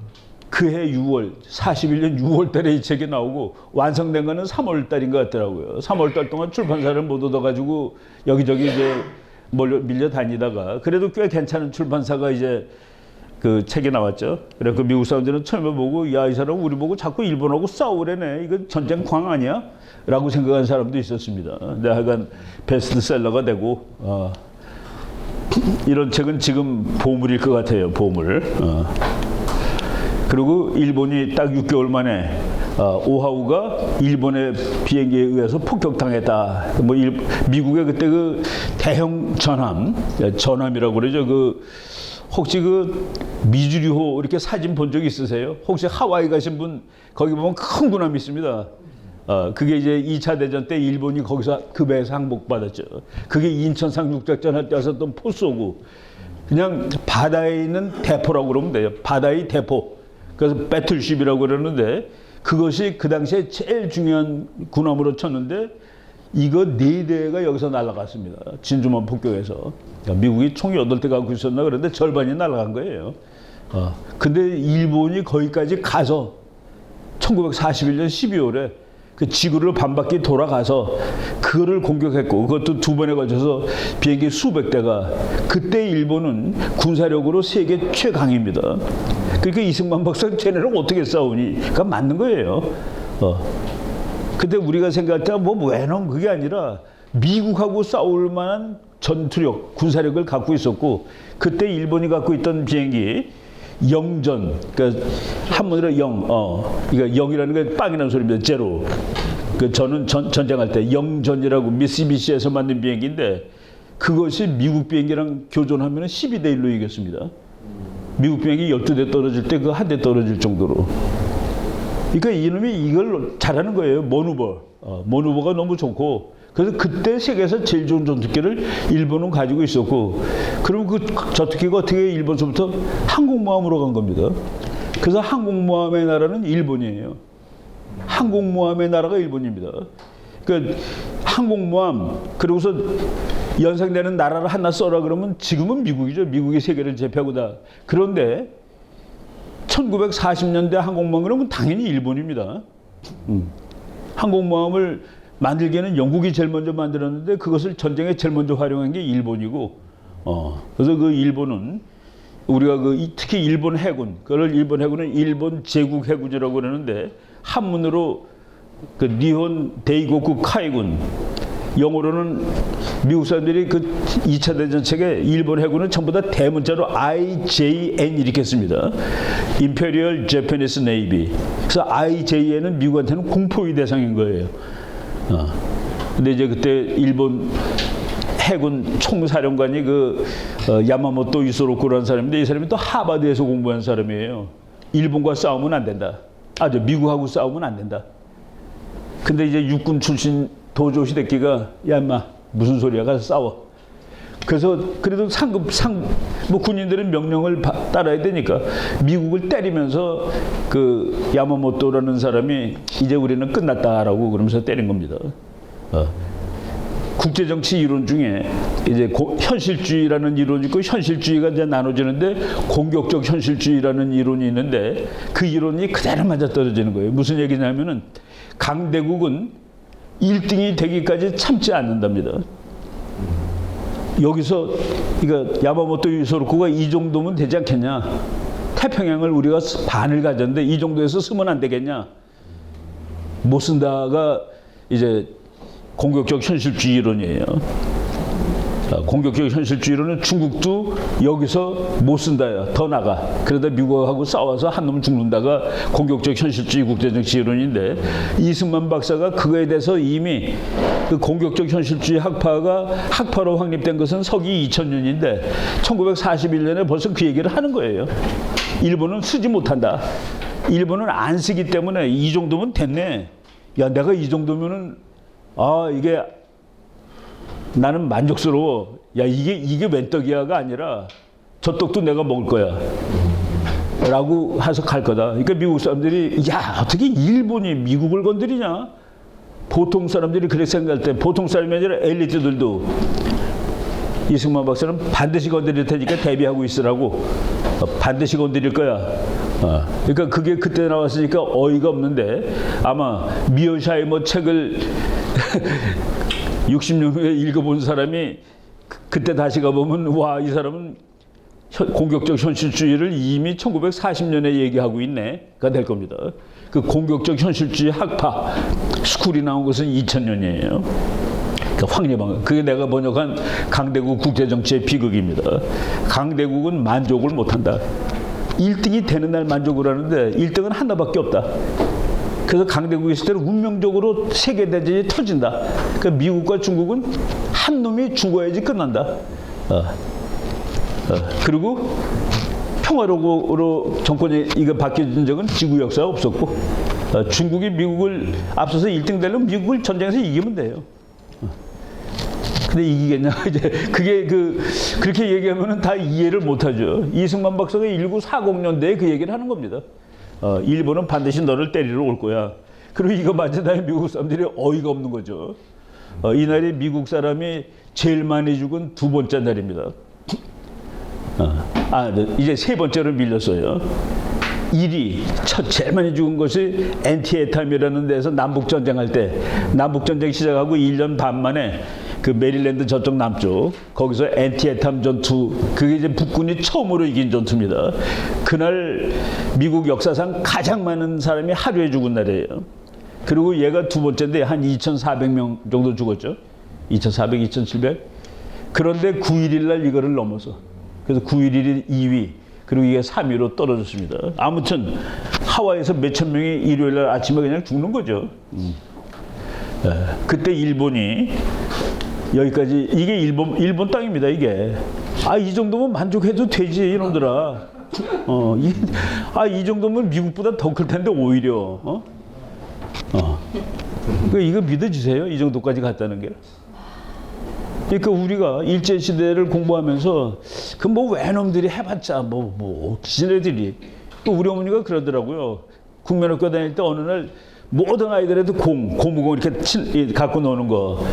그해 6월, 41년 6월 달에 이 책이 나오고 완성된 거는 3월 달인 것 같더라고요. 3월 달 동안 출판사를 못 얻어가지고 여기저기 이제 밀려 다니다가 그래도 꽤 괜찮은 출판사가 이제 그 책이 나왔죠. 그래 그 미국 사람들은 처음에 보고 야, 이 사람 우리 보고 자꾸 일본하고 싸우래네. 이거 전쟁 광 아니야? 라고 생각한 사람도 있었습니다. 근데 하여간 베스트셀러가 되고 이런 책은 지금 보물일 것 같아요. 보물. 그리고 일본이 딱 6개월 만에 오하우가 일본의 비행기에 의해서 폭격당했다. 뭐 미국의 그때 그 대형 전함이라고 그러죠. 그 혹시 그 미주리호 이렇게 사진 본 적 있으세요? 혹시 하와이 가신 분 거기 보면 큰 군함이 있습니다. 그게 이제 2차 대전 때 일본이 거기서 그 배에서 항복받았죠. 그게 인천 상륙작전 할 때 왔었던 포쏘고 그냥 바다에 있는 대포라고 그러면 돼요. 바다의 대포. 그래서 배틀쉽이라고 그러는데 그것이 그 당시에 제일 중요한 군함으로 쳤는데 이거 4대가 여기서 날아갔습니다. 진주만 폭격에서. 그러니까 미국이 총 8대 갖고 있었나 그런데 절반이 날아간 거예요. 근데 일본이 거기까지 가서 1941년 12월에 그 지구를 반바퀴 돌아가서 그거를 공격했고 그것도 2번에 걸쳐서 비행기 수백 대가 그때 일본은 군사력으로 세계 최강입니다. 그러니까 이승만 박사 쟤네랑 어떻게 싸우니? 그러니까 맞는 거예요. 근데 우리가 생각할 때 뭐 왜는 그게 아니라 미국하고 싸울 만한 전투력, 군사력을 갖고 있었고 그때 일본이 갖고 있던 비행기 영전, 그러니까 한문으로 그러니까 영이라는 게 빵이라는 소리입니다. 제로. 그 저는 전쟁할 때 영전이라고 미쓰비시에서 만든 비행기인데 그것이 미국 비행기랑 교전하면 12대 1로 이겼습니다. 미국 비행기 12대 떨어질 때 그 한 대 떨어질 정도로. 그러니까 이놈이 이걸 잘하는 거예요. 모누버가 너무 좋고 그래서 그때 세계에서 제일 좋은 전투기를 일본은 가지고 있었고 그럼 그 전투기가 어떻게 일본서부터 항공모함으로 간 겁니다. 그래서 항공모함의 나라는 일본이에요. 항공모함의 나라가 일본입니다. 그러니까 항공모함 그러고서 연상되는 나라를 하나 써라 그러면 지금은 미국이죠. 미국이 세계를 제패하고다. 그런데 1940년대 항공모함 그러면 당연히 일본입니다. 항공모함을 만들기에는 영국이 제일 먼저 만들었는데 그것을 전쟁에 제일 먼저 활용한 게 일본이고 그래서 그 일본은 우리가 특히 일본 해군 그걸 일본 해군은 일본 제국 해군이라고 그러는데 한문으로 그 니혼 데이고쿠 카이군 영어로는 미국 사람들이 그 2차 대전 책에 일본 해군은 전부 다 대문자로 IJN 이렇게 씁니다. Imperial Japanese Navy. 그래서 IJN은 미국한테는 공포의 대상인 거예요. 근데 이제 그때 일본 해군 총사령관이 야마모토 이소로쿠라는 사람인데 이 사람이 또 하버드에서 공부한 사람이에요. 일본과 싸우면 안 된다. 미국하고 싸우면 안 된다. 근데 이제 육군 출신 도조 히데키가 야 인마 무슨 소리야 가서 싸워. 그래서 그래도 군인들은 명령을 따라야 되니까 미국을 때리면서 그 야마모토라는 사람이 이제 우리는 끝났다라고 그러면서 때린 겁니다. 국제정치 이론 중에 이제 현실주의라는 이론이 있고 현실주의가 이제 나눠지는데 공격적 현실주의라는 이론이 있는데 그 이론이 그대로 맞아떨어지는 거예요. 무슨 얘기냐면은 강대국은 1등이 되기까지 참지 않는답니다. 여기서 야마모토 이소로쿠가 이 정도면 되지 않겠냐. 태평양을 우리가 반을 가졌는데 이 정도에서 쓰면 안 되겠냐. 못 쓴다가 이제 공격적 현실주의 이론이에요. 공격적 현실주의로는 중국도 여기서 못 쓴다야. 더 나가. 그러다 미국하고 싸워서 한 놈 죽는다가 공격적 현실주의 국제정치 이론인데 이승만 박사가 그거에 대해서 이미 그 공격적 현실주의 학파로 확립된 것은 서기 2000년인데 1941년에 벌써 그 얘기를 하는 거예요. 일본은 쓰지 못한다. 일본은 안 쓰기 때문에 이 정도면 됐네. 야, 내가 이 정도면은 이게 나는 만족스러워. 야, 이게 웬 떡이야가 아니라 저 떡도 내가 먹을 거야. 라고 해서 갈 거다. 그러니까 미국 사람들이 야, 어떻게 일본이 미국을 건드리냐? 보통 사람들이 그렇게 생각할 때 보통 사람이 아니라 엘리트들도 이승만 박사는 반드시 건드릴 테니까 대비하고 있으라고 반드시 건드릴 거야. 그러니까 그게 그때 나왔으니까 어이가 없는데 아마 미어샤이머 책을 60년 후에 읽어본 사람이 그때 다시 가보면 와, 이 사람은 공격적 현실주의를 이미 1940년에 얘기하고 있네가 될 겁니다. 그 공격적 현실주의 학파 스쿨이 나온 것은 2000년이에요. 황리방 그게 내가 번역한 강대국 국제정치의 비극입니다. 강대국은 만족을 못한다. 1등이 되는 날 만족을 하는데 1등은 하나밖에 없다. 그래서 강대국이 있을 때는 운명적으로 세계대전이 터진다. 그러니까 미국과 중국은 한 놈이 죽어야지 끝난다. 그리고 평화로운 정권이 바뀌어진 적은 지구 역사가 없었고 중국이 미국을 앞서서 1등 되려면 미국을 전쟁에서 이기면 돼요. 근데 이기겠냐? 이제 그게 그렇게 얘기하면은 다 이해를 못하죠. 이승만 박사가 1940년대에 그 얘기를 하는 겁니다. 일본은 반드시 너를 때리러 올 거야. 그리고 이거 맞은 다음에 미국 사람들이 어이가 없는 거죠. 이날이 미국 사람이 제일 많이 죽은 두 번째 날입니다. 이제 세 번째로 밀렸어요. 1위, 제일 많이 죽은 것이 엔티에탐이라는 데서 남북전쟁할 때, 남북전쟁 시작하고 1년 반 만에 그 메릴랜드 저쪽 남쪽, 거기서 엔티에탐 전투, 그게 이제 북군이 처음으로 이긴 전투입니다. 그날 미국 역사상 가장 많은 사람이 하루에 죽은 날이에요. 그리고 얘가 두 번째인데 한 2,400명 정도 죽었죠. 2,400, 2,700. 그런데 9.11 날 이거를 넘어서 그래서 9.11이 2위 그리고 이게 3위로 떨어졌습니다. 아무튼 하와이에서 몇천 명이 일요일 날 아침에 그냥 죽는 거죠. 그때 일본이 여기까지 이게 일본 땅입니다. 이게 이 정도면 만족해도 되지 이놈들아. 이 정도면 미국보다 더 클 텐데 오히려 이거 믿어지세요? 이 정도까지 갔다는 게. 그러니까 우리가 일제 시대를 공부하면서 그 뭐 외놈들이 해봤자 지네들이 또 우리 어머니가 그러더라고요. 국민학교 다닐 때 어느 날 모든 아이들한테 고무공 이렇게 갖고 노는 거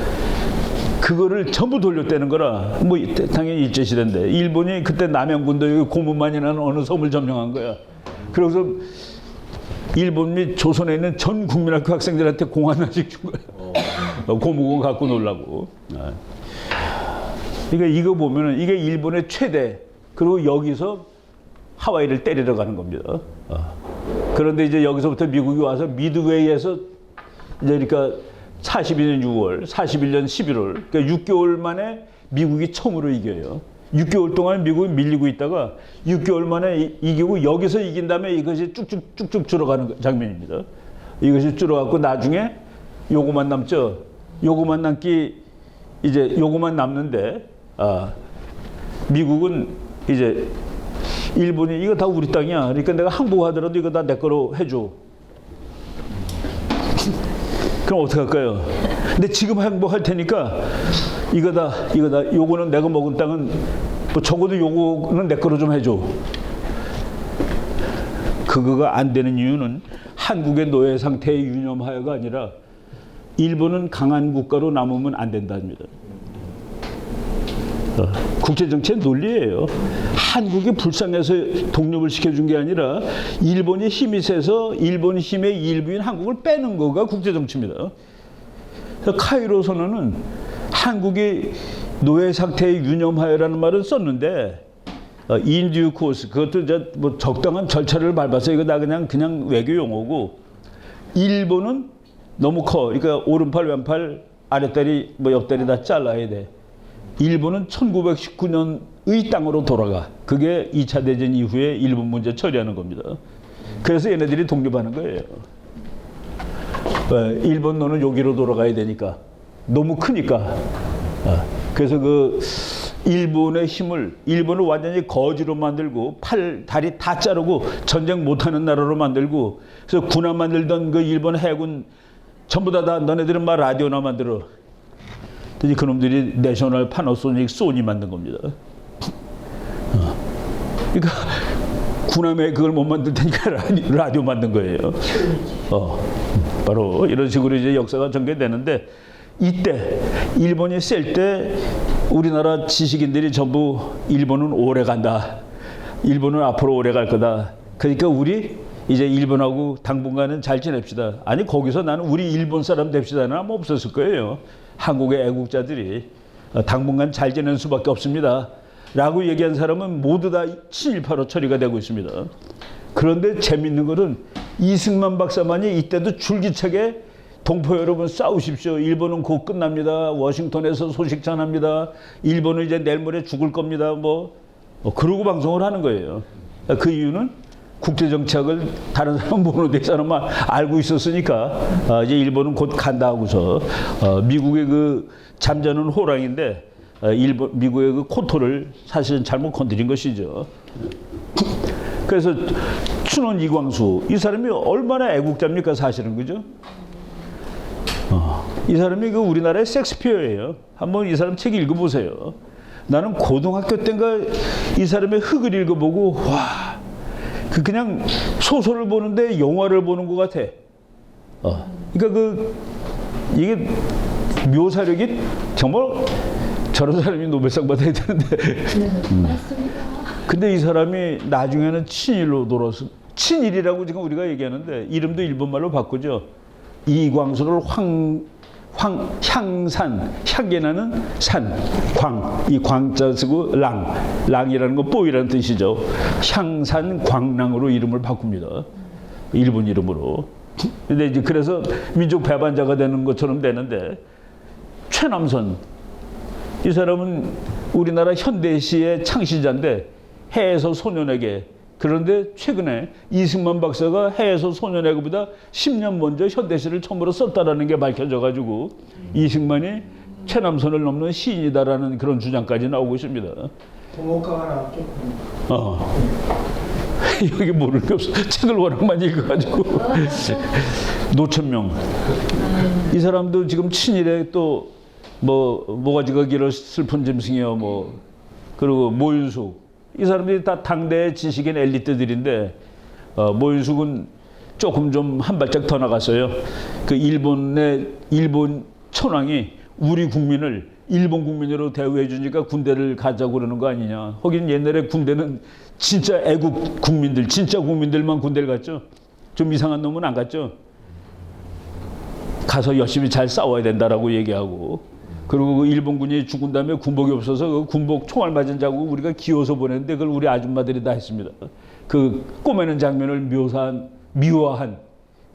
그거를 전부 돌려떼는 거라. 뭐 당연히 일제 시대인데 일본이 그때 남양군도 고무만이 나는 어느 섬을 점령한 거야. 그래서 일본 및 조선에 있는 전 국민학교 학생들한테 공 하나씩 준 거야. 고무공 갖고 놀라고. 그러니까 이거 보면은 이게 일본의 최대 그리고 여기서 하와이를 때리러 가는 겁니다. 그런데 이제 여기서부터 미국이 와서 미드웨이에서 이제 그러니까 42년 6월, 41년 11월, 그러니까 6개월 만에 미국이 처음으로 이겨요. 6개월 동안 미국이 밀리고 있다가 6개월 만에 이기고 여기서 이긴 다음에 이것이 쭉쭉 줄어가는 장면입니다. 이것이 줄어갖고 나중에 요거만 남죠. 요거만 남기 이제 요거만 남는데 미국은 이제 일본이 이거 다 우리 땅이야. 그러니까 내가 항복하더라도 이거 다 내 거로 해줘. 그럼 어떻게 할까요? 근데 지금 항복할 테니까 이거다 요거는 내가 먹은 땅은 뭐 적어도 요거는 내 거로 좀 해줘. 그거가 안 되는 이유는 한국의 노예 상태의 유념하여가 아니라 일본은 강한 국가로 남으면 안 된답니다. 국제정치의 논리예요. 한국이 불쌍해서 독립을 시켜준 게 아니라 일본이 힘이 세서 일본 힘의 일부인 한국을 빼는 거가 국제정치입니다. 카이로 선언은 한국이 노예 상태의 유념하여라는 말을 썼는데 in due course 그것도 이제 뭐 적당한 절차를 밟아서 이거 다 그냥 외교 용어고 일본은 너무 커. 그러니까 오른팔 왼팔 아랫다리 뭐 옆다리 다 잘라야 돼. 일본은 1919년의 땅으로 돌아가. 그게 2차 대전 이후에 일본 문제 처리하는 겁니다. 그래서 얘네들이 독립하는 거예요. 일본 너는 여기로 돌아가야 되니까. 너무 크니까. 그래서 그 일본의 힘을 일본을 완전히 거지로 만들고 팔, 다리 다 자르고 전쟁 못하는 나라로 만들고 그래서 군함 만들던 그 일본 해군 전부 다 너네들은 막 라디오나 만들어. 그래서 그놈들이 내셔널 파나소닉 소니 만든 겁니다. 그러니까 군함에 그걸 못 만들 테니까 라디오 만든 거예요. 바로 이런 식으로 이제 역사가 전개되는데 이때 일본이 셀 때 우리나라 지식인들이 전부 일본은 오래 간다. 일본은 앞으로 오래 갈 거다. 그러니까 우리 이제 일본하고 당분간은 잘 지냅시다. 아니 거기서 나는 우리 일본 사람 됩시다는 아마 없었을 거예요. 한국의 애국자들이 당분간 잘 지내는 수밖에 없습니다. 라고 얘기한 사람은 모두 다 친일파로 처리가 되고 있습니다. 그런데 재밌는 것은 이승만 박사만이 이때도 줄기차게 동포 여러분 싸우십시오. 일본은 곧 끝납니다. 워싱턴에서 소식 전합니다. 일본은 이제 내일 모레 죽을 겁니다. 그러고 방송을 하는 거예요. 그 이유는 국제정치학을 다른 사람 모르는데 이 사람만 알고 있었으니까 이제 일본은 곧 간다 하고서 미국의 그 잠자는 호랑인데 미국의 그 코토를 사실은 잘못 건드린 것이죠. 그래서 춘원 이광수 이 사람이 얼마나 애국자입니까 사실은 그죠? 이 사람이 그 우리나라의 섹스피어예요. 한번 이 사람 책 읽어보세요. 나는 고등학교 때인가 이 사람의 흙을 읽어보고 와 그냥 소설을 보는데 영화를 보는 것 같아. 그러니까 이게 묘사력이 정말 저런 사람이 노벨상 받아야 되는데. 네, 맞습니다. 근데 이 사람이 나중에는 친일로 돌아서 친일이라고 지금 우리가 얘기하는데 이름도 일본말로 바꾸죠. 이광수를 향산, 향기 나는 산, 이 광자 쓰고 랑이라는 건 뽀이라는 뜻이죠. 향산 광랑으로 이름을 바꿉니다. 일본 이름으로. 근데 이제 그래서 민족 배반자가 되는 것처럼 되는데 최남선 이 사람은 우리나라 현대시의 창시자인데 해에서 소년에게, 그런데 최근에 이승만 박사가 해에서 소년에게보다 10년 먼저 현대시를 처음으로 썼다라는 게 밝혀져 가지고 이승만이 최남선을 넘는 시인이다라는 그런 주장까지 나오고 있습니다. 동호가가 나왔죠. 여기 모를 게 없어. 책을 워낙 많이 읽어가지고. 노천명. 이 사람도 지금 친일에 또 모가지가 길어 슬픈 짐승이요 그리고 모윤숙. 이 사람들이 다 당대의 지식인 엘리트들인데 모윤숙은 조금 좀 한 발짝 더 나갔어요. 그 일본 천황이 우리 국민을 일본 국민으로 대우해 주니까 군대를 가자고 그러는 거 아니냐. 거긴 옛날에 군대는 진짜 애국 국민들, 진짜 국민들만 군대를 갔죠. 좀 이상한 놈은 안 갔죠. 가서 열심히 잘 싸워야 된다라고 얘기하고, 그리고 그 일본군이 죽은 다음에 군복이 없어서 그 군복 총알 맞은 자국 우리가 기어서 보냈는데 그걸 우리 아줌마들이 다 했습니다. 그 꼬매는 장면을 미화한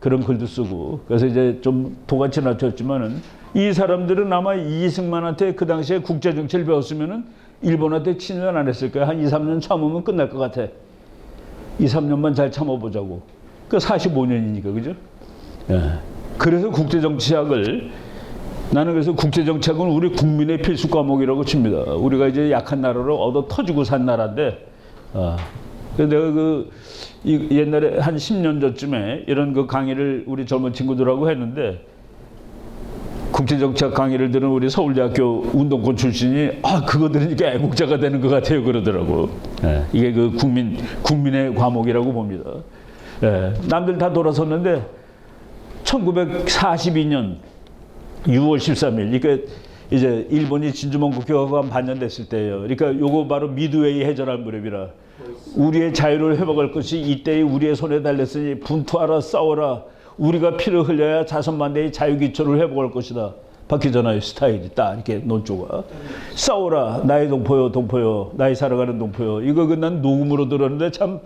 그런 글도 쓰고. 그래서 이제 좀 도같이 낮췄지만은 이 사람들은 아마 이승만한테 그 당시에 국제정치를 배웠으면은 일본한테 친일 안 했을 거야. 한 2, 3년 참으면 끝날 것 같아. 2, 3년만 잘 참아보자고. 그 45년이니까, 그죠? 예. 그래서 국제정치학을, 나는 그래서 국제정치학은 우리 국민의 필수 과목이라고 칩니다. 우리가 이제 약한 나라로 얻어 터지고 산 나라인데, 내가 옛날에 한 10년 전쯤에 이런 그 강의를 우리 젊은 친구들하고 했는데, 국제정치학 강의를 들은 우리 서울대학교 운동권 출신이 그거 들으니까 애국자가 되는 것 같아요 그러더라고. 예, 이게 그 국민의 과목이라고 봅니다. 예, 남들 다 돌아섰는데 1942년 6월 13일, 그러니까 이제 일본이 진주만 국교하고 한 반년 됐을 때예요. 그러니까 요거 바로 미드웨이 해전할 무렵이라 우리의 자유를 회복할 것이 이때의 우리의 손에 달렸으니 분투하라 싸워라. 우리가 피를 흘려야 자선만대의 자유기초를 회복할 것이다. 바뀌잖아요. 스타일이 딱 이렇게 논조가. 싸워라. 나의 동포요 동포요. 나의 살아가는 동포요. 이거 난 녹음으로 들었는데 참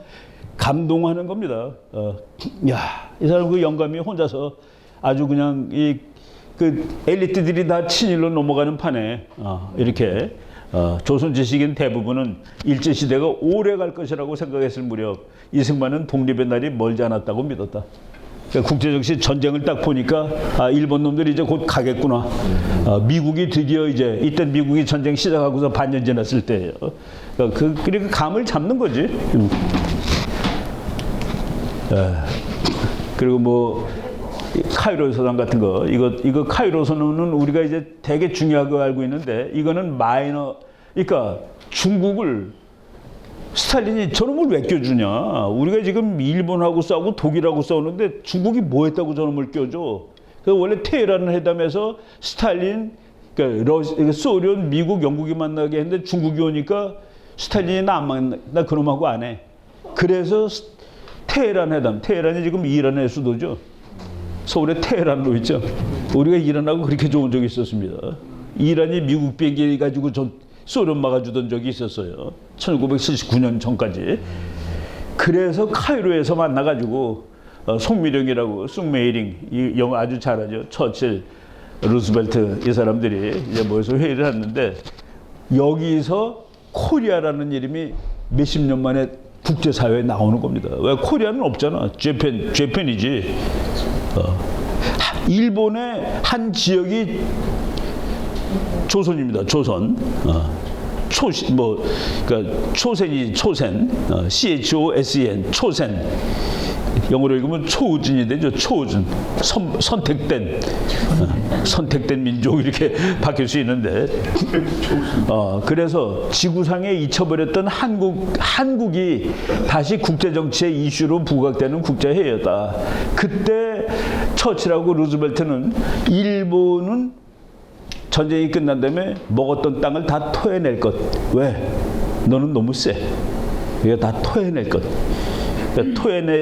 감동하는 겁니다. 이 사람 그 영감이 혼자서 아주 그냥 그 엘리트들이 다 친일로 넘어가는 판에 이렇게 조선 지식인 대부분은 일제시대가 오래 갈 것이라고 생각했을 무렵 이승만은 독립의 날이 멀지 않았다고 믿었다. 그러니까 국제정치 전쟁을 딱 보니까 일본 놈들이 이제 곧 가겠구나. 미국이 드디어 이제 이때 미국이 전쟁 시작하고서 반년 지났을 때예요. 그러니까 감을 잡는 거지. 그리고 카이로 서당 같은 거, 이거 카이로 선언은 우리가 이제 되게 중요하게 알고 있는데 이거는 마이너. 그러니까 중국을 스탈린이 저놈을 왜 껴주냐. 우리가 지금 일본하고 싸우고 독일하고 싸우는데 중국이 뭐 했다고 저놈을 껴줘. 그래서 원래 테헤란 회담에서 스탈린, 그러니까 소련, 미국, 영국이 만나게 했는데 중국이 오니까 스탈린이 나 안 만나, 나 그놈하고 안 해. 그래서 테헤란 회담, 테헤란이 지금 이란의 수도죠. 서울에 테헤란로 있죠. 우리가 이란하고 그렇게 좋은 적이 있었습니다. 이란이 미국 비행기 가지고 소련 막아주던 적이 있었어요. 1979년 전까지. 그래서 카이로에서 만나가지고 송미령이라고 숭메이링 이 영어 아주 잘하죠. 처칠, 루스벨트 이 사람들이 이제 모여서 회의를 했는데 여기서 코리아라는 이름이 몇십 년 만에 국제사회에 나오는 겁니다. 왜 코리아는 없잖아. 재팬이지. 일본의 한 지역이 조선입니다. 조선. 그러니까 초센이 초센. CHOSEN. 초센. 영어로 읽으면 초우진이 되죠. 초우진. 선택된 민족 이렇게 바뀔 수 있는데. 그래서 지구상에 잊혀버렸던 한국이 다시 국제정치의 이슈로 부각되는 국제회의였다. 그때 처칠하고 루즈벨트는 일본은 전쟁이 끝난 다음에 먹었던 땅을 다 토해낼 것. 왜? 너는 너무 세. 이거 다 토해낼 것. 그러니까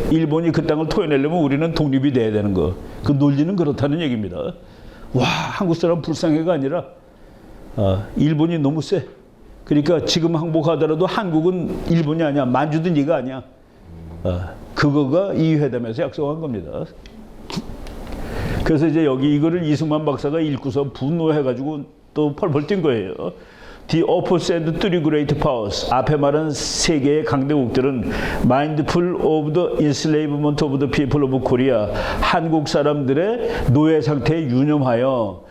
일본이 그 땅을 토해내려면 우리는 독립이 돼야 되는 거. 그 논리는 그렇다는 얘기입니다. 와, 한국 사람 불쌍해가 아니라 일본이 너무 세. 그러니까 지금 항복하더라도 한국은 일본이 아니야. 만주도 네가 아니야. 그거가 이 회담에서 약속한 겁니다. 그래서 이제 여기 이거를 이승만 박사가 읽고서 분노해가지고 또 펄펄 뛴 거예요. The opposite three great powers. 앞에 말한 세 개의 강대국들은 mindful of the enslavement of the people of Korea. 한국 사람들의 노예 상태에 유념하여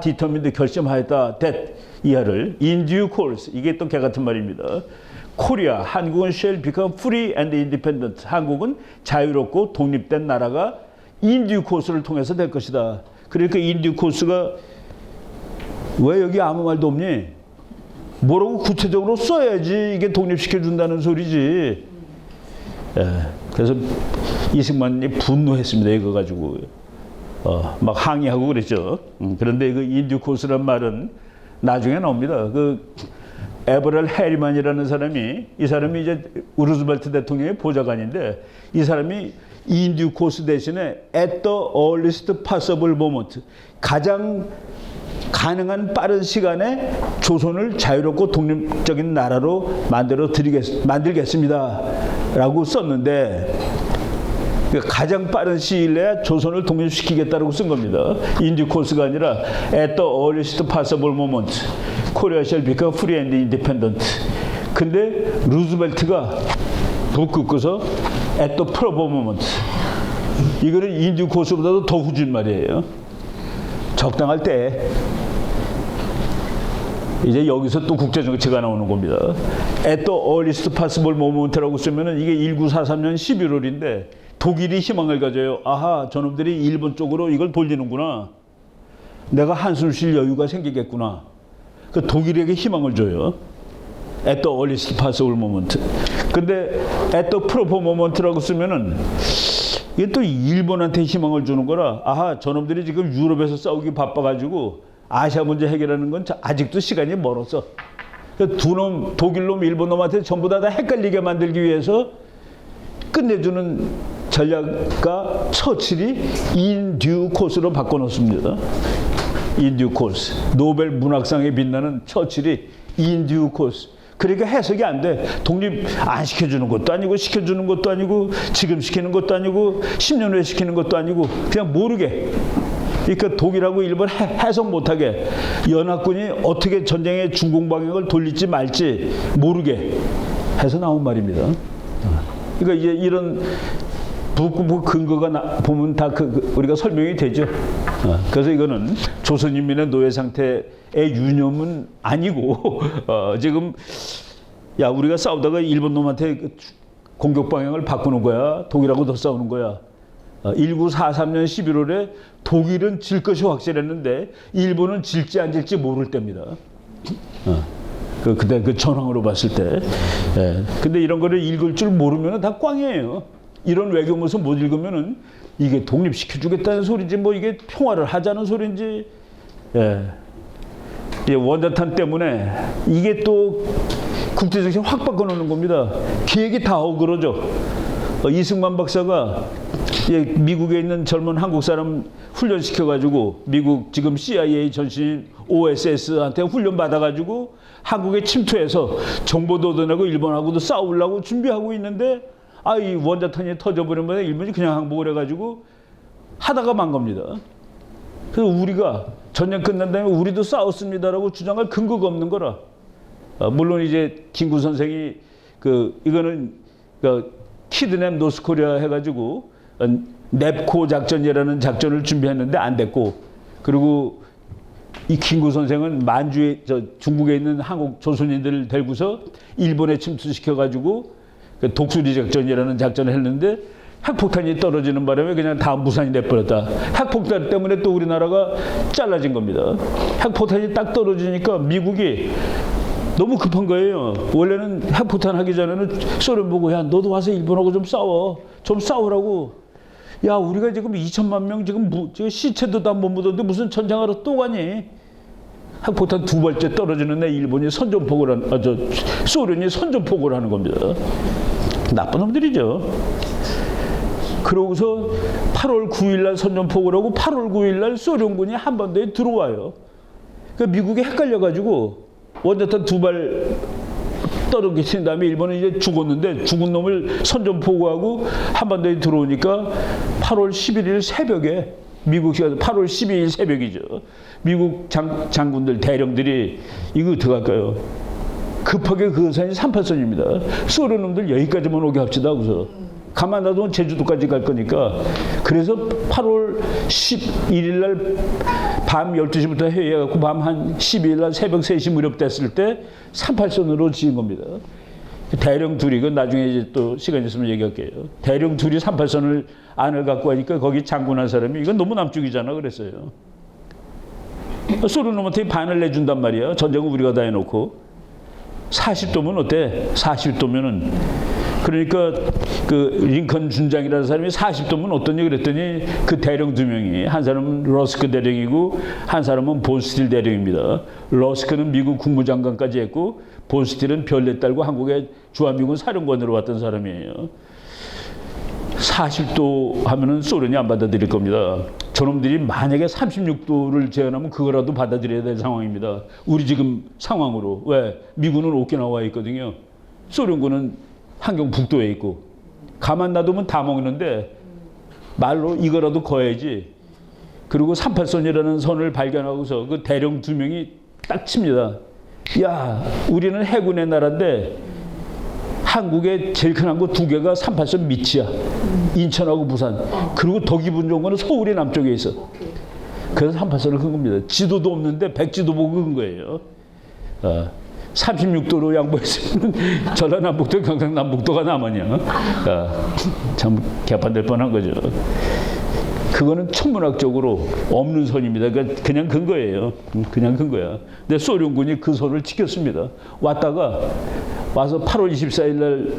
determined 결심하였다. that 이하를 in due course. 이게 또 개 같은 말입니다. 코리아 한국은 shall become free and independent. 한국은 자유롭고 독립된 나라가 in due course를 통해서 될 것이다. 그러니까 in due course가 왜 여기 아무 말도 없니? 뭐라고 구체적으로 써야지 이게 독립시켜준다는 소리지. 그래서 이승만이 분노했습니다. 이거 가지고 막 항의하고 그랬죠. 그런데 그 인듀코스란 말은 나중에 나옵니다. 그 에버럴 해리만이라는 사람이, 이 사람이 이제 루즈벨트 대통령의 보좌관인데, 이 사람이 인듀코스 대신에 at the earliest possible moment, 가장 가능한 빠른 시간에 조선을 자유롭고 독립적인 나라로 만들겠습니다 라고 썼는데, 가장 빠른 시일 내에 조선을 독립시키겠다고 쓴 겁니다. 인듀코스가 아니라 at the earliest possible moment Korea shall become free and independent. 근데 루즈벨트가 북 긋고서 at the proper moment, 이거는 인듀코스보다도 더 후진 말이에요. 적당할 때. 이제 여기서 또 국제정치가 나오는 겁니다. At the earliest possible moment라고 쓰면은 이게 1943년 11월인데 독일이 희망을 가져요. 아하, 저놈들이 일본 쪽으로 이걸 돌리는구나. 내가 한숨 쉴 여유가 생기겠구나. 그 독일에게 희망을 줘요. At the earliest possible moment. 근데 at the proper moment라고 쓰면은 이게 또 일본한테 희망을 주는 거라. 아하, 저놈들이 지금 유럽에서 싸우기 바빠가지고 아시아 문제 해결하는 건 아직도 시간이 멀었어. 두 놈, 독일 놈, 일본 놈한테 전부 다 헷갈리게 만들기 위해서 끝내주는 전략가 처칠이 in due course로 바꿔놓습니다. in due course. 노벨 문학상에 빛나는 처칠이 in due course. 그러니까 해석이 안 돼. 독립 안 시켜주는 것도 아니고, 시켜주는 것도 아니고, 지금 시키는 것도 아니고, 10년 후에 시키는 것도 아니고, 그냥 모르게. 그러니까 독일하고 일본 해석 못하게, 연합군이 어떻게 전쟁의 중공 방향을 돌릴지 말지 모르게 해서 나온 말입니다. 그러니까 이제 이런 근거가 보면 다 우리가 설명이 되죠. 그래서 이거는 조선인민의 노예 상태의 유념은 아니고, 지금 야, 우리가 싸우다가 일본 놈한테 공격 방향을 바꾸는 거야, 독일하고 더 싸우는 거야. 1943년 11월에 독일은 질 것이 확실했는데 일본은 질지 안 질지 모를 때입니다. 그때 그 전황으로 봤을 때. 근데 이런 거를 읽을 줄 모르면 다 꽝이에요. 이런 외교문서 못 읽으면은 이게 독립시켜주겠다는 소리인지, 뭐 이게 평화를 하자는 소리인지. 원자탄 때문에 이게 또 국제정신 확 바꿔놓는 겁니다. 기획이 다 어그러져. 이승만 박사가 미국에 있는 젊은 한국 사람 훈련시켜가지고, 미국 지금 CIA 전신 OSS한테 훈련 받아가지고 한국에 침투해서 정보도 얻어내고 일본하고도 싸우려고 준비하고 있는데, 이 원자탄이 터져버리면 일본이 그냥 항복을 해가지고 하다가 만 겁니다. 그래서 우리가 전쟁 끝난 다음에 우리도 싸웠습니다라고 주장할 근거가 없는 거라. 물론 이제 김구 선생이 이거는 키드냅 노스코리아 해가지고 넵코 작전이라는 작전을 준비했는데 안 됐고, 그리고 이 김구 선생은 만주에 중국에 있는 한국 조선인들을 데리고서 일본에 침투시켜가지고 독수리 작전이라는 작전을 했는데 핵폭탄이 떨어지는 바람에 그냥 다 무산이 돼버렸다. 핵폭탄 때문에 또 우리나라가 잘라진 겁니다. 핵폭탄이 딱 떨어지니까 미국이 너무 급한 거예요. 원래는 핵폭탄 하기 전에는 소련 보고, 야, 너도 와서 일본하고 좀 싸워. 좀 싸우라고. 야, 우리가 지금 2천만 명 지금 시체도 다 못 묻었는데 무슨 전쟁하러 또 가니? 핵폭탄 두 발째 떨어지는 애 일본이 소련이 선전포고를 하는 겁니다. 나쁜 놈들이죠. 그러고서 8월 9일 날 선전포고를 하고 8월 9일 날 소련군이 한반도에 들어와요. 그러니까 미국이 헷갈려가지고 원자탄 두 발 떨어뜨린 다음에 일본은 이제 죽었는데, 죽은 놈을 선전포고하고 한반도에 들어오니까 8월 11일 새벽에 미국 시간 8월 12일 새벽이죠. 미국 장군들 대령들이 이거 어떡할까요? 급하게 그 선이 38선입니다. 소련 놈들 여기까지만 오게 합시다. 그래서 가만 놔두면 제주도까지 갈 거니까. 그래서 8월 11일 날 밤 12시부터 회의해갖고 밤 한 12일 날 새벽 3시 무렵 됐을 때 38선으로 지은 겁니다. 대령 둘이, 그 나중에 이제 또 시간 있으면 얘기할게요. 대령 둘이 38선을 안을 갖고 하니까 거기 장군한 사람이 이건 너무 남쪽이잖아 그랬어요. 소련 놈한테 반을 내준단 말이야. 전쟁은 우리가 다 해놓고. 40도면 어때? 40도면은. 그러니까 그 링컨 준장이라는 사람이 40도면 어떠냐 그랬더니 그 대령 두 명이, 한 사람은 러스크 대령이고 한 사람은 본스틸 대령입니다. 러스크는 미국 국무장관까지 했고 본스틸은 별내 딸고 한국의 주한미군 사령관으로 왔던 사람이에요. 40도 하면은 소련이 안 받아들일 겁니다. 저놈들이 만약에 36도를 제안하면 그거라도 받아들여야 될 상황입니다. 우리 지금 상황으로. 왜? 미군은 오키나와에 있거든요. 소련군은 한경 북도에 있고. 가만 놔두면 다 먹는데 말로 이거라도 거야지. 그리고 38선이라는 선을 발견하고서 그 대령 두 명이 딱 칩니다. 야, 우리는 해군의 나라인데 한국의 제일 큰 항구 두 개가 38선 밑이야. 인천하고 부산. 그리고 더 기분 좋은 거는 서울이 남쪽에 있어. 그래서 38선을 큰 겁니다. 지도도 없는데 백지도 보고 큰 거예요. 36도로 양보했으면 전라남북도 경상남북도가 남았냐. 참 개판될 뻔한 거죠. 그거는 천문학적으로 없는 선입니다. 그러니까 그냥 큰 거예요. 그냥 큰 거야. 근데 소련군이 그 선을 지켰습니다. 왔다가 와서 8월 24일 날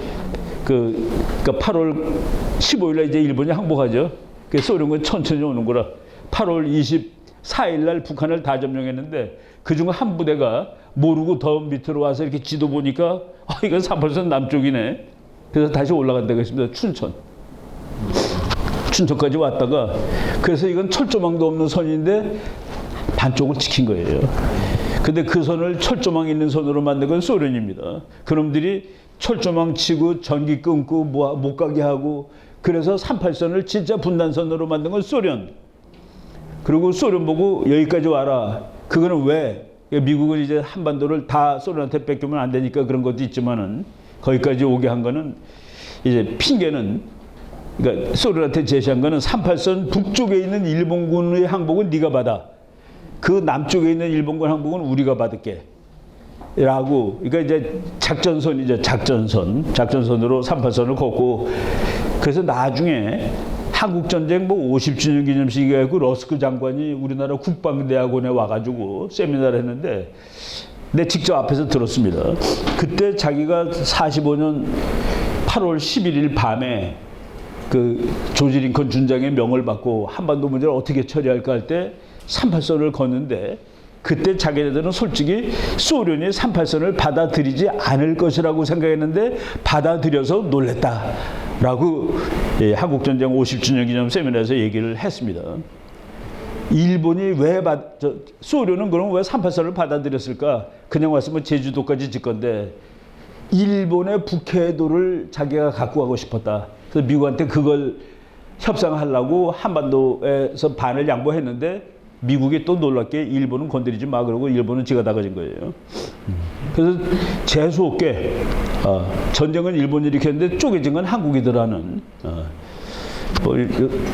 그러니까 8월 15일 날 이제 일본이 항복하죠. 그 소련군 천천히 오는 거라 8월 24일 날 북한을 다 점령했는데 그중 한 부대가 모르고 더 밑으로 와서 이렇게 지도 보니까 이건 38선 남쪽이네. 그래서 다시 올라간다고 했습니다. 춘천까지 왔다가 그래서 이건 철조망도 없는 선인데 반쪽을 지킨 거예요. 근데 그 선을 철조망 있는 선으로 만든 건 소련입니다. 그놈들이 철조망 치고 전기 끊고 못 가게 하고 그래서 38선을 진짜 분단선으로 만든 건 소련. 그리고 소련 보고 여기까지 와라. 그거는 왜? 미국은 이제 한반도를 다 소련한테 뺏기면 안 되니까 그런 것도 있지만은 거기까지 오게 한 거는 이제 핑계는 그러니까 소련한테 제시한 거는 38선 북쪽에 있는 일본군의 항복은 네가 받아. 그 남쪽에 있는 일본군 항복은 우리가 받을게. 라고. 그러니까 이제 작전선이죠. 작전선으로 38선을 걷고 그래서 나중에 한국전쟁 50주년 기념식이 해고 러스크 장관이 우리나라 국방대학원에 와가지고 세미나를 했는데 내 직접 앞에서 들었습니다. 그때 자기가 45년 8월 11일 밤에 그 조지 링컨 준장의 명을 받고 한반도 문제를 어떻게 처리할까 할 때 38선을 걷는데 그때 자기네들은 솔직히 소련이 38선을 받아들이지 않을 것이라고 생각했는데 받아들여서 놀랬다라고 한국전쟁 50주년 기념 세미나에서 얘기를 했습니다. 일본이 소련은 그럼 왜 38선을 받아들였을까? 그냥 왔으면 제주도까지 짓 건데 일본의 북해도를 자기가 갖고 가고 싶었다. 그래서 미국한테 그걸 협상하려고 한반도에서 반을 양보했는데 미국이 또 놀랍게 일본은 건드리지 마 그러고 일본은 지가 다 가진 거예요. 그래서 재수없게 전쟁은 일본이 일으켰는데 쪼개진 건 한국이더라는.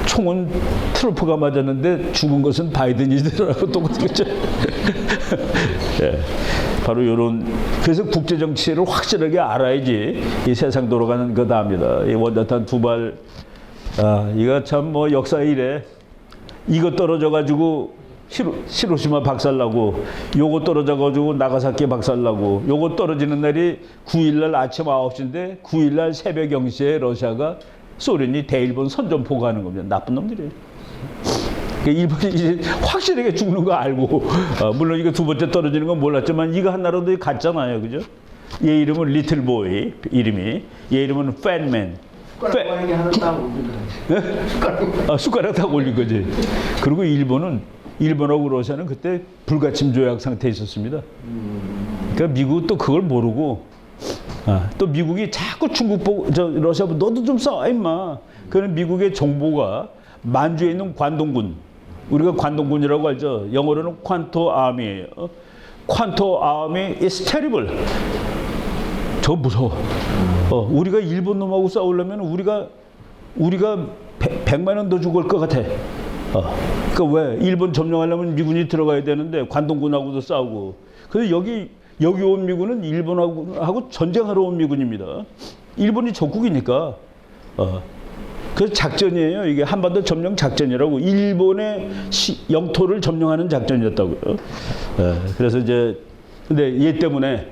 총은 트럼프가 맞았는데 죽은 것은 바이든이더라고 똑같겠죠. 예, 바로 이런. 그래서 국제 정치를 확실하게 알아야지 이 세상 돌아가는 거다 합니다. 이 원자탄 두발, 이거 참 뭐 역사 이래. 이거 떨어져 가지고 히로시마 박살나고, 요거 떨어져 가지고 나가사키 박살나고, 요거 떨어지는 날이 9일날 아침 9시인데 9일날 새벽 0시에 러시아가 소련이 대일본 선전포고 하는 겁니다. 나쁜 놈들이에요. 일본이 이제 확실하게 죽는 거 알고, 물론 이거 두 번째 떨어지는 건 몰랐지만 이거 하나로도 갔잖아요. 그죠? 얘 이름은 리틀보이, 이름이. 얘 이름은 팬맨. 숟가락에 하나 딱 올린다. 숟가락 딱 올린 거지. 그리고 일본하고 러시아는 그때 불가침 조약 상태에 있었습니다. 그러니까 미국은 또 그걸 모르고, 또 미국이 자꾸 중국 보고, 러시아 보고 너도 좀 써, 임마. 그는 미국의 정보가 만주에 있는 관동군, 우리가 관동군이라고 알죠. 영어로는 퀀토 아미예요. 퀀토 아미 is terrible. 저 무서워. 우리가 일본 놈하고 싸우려면 우리가 100만 원 더 죽을 것 같아. 그러니까 왜 일본 점령하려면 미군이 들어가야 되는데 관동군하고도 싸우고. 그래서 여기 온 미군은 일본하고 전쟁하러 온 미군입니다. 일본이 적국이니까. 그래서 작전이에요. 이게 한반도 점령 작전이라고. 일본의 영토를 점령하는 작전이었다고요. 그래서 이제 근데 얘 때문에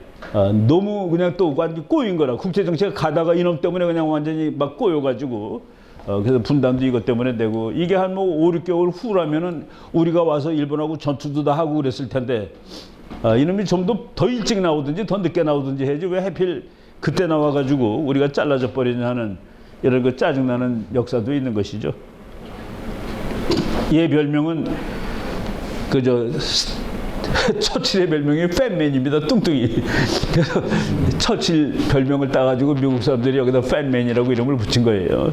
너무 그냥 또 완전 꼬인 거라. 국제 정치가 가다가 이놈 때문에 그냥 완전히 막 꼬여가지고. 그래서 분담도 이것 때문에 되고 이게 한 뭐 5, 6개월 후라면은 우리가 와서 일본하고 전투도 다 하고 그랬을 텐데 이놈이 좀 더 일찍 나오든지 더 늦게 나오든지 해야지 왜 하필 그때 나와가지고 우리가 잘라져 버리냐 하는 이런 거 짜증나는 역사도 있는 것이죠. 얘 별명은 그저 처칠의 별명이 팬맨입니다. 뚱뚱이. 그래서 처칠 별명을 따가지고 미국 사람들이 여기다 팬맨이라고 이름을 붙인 거예요.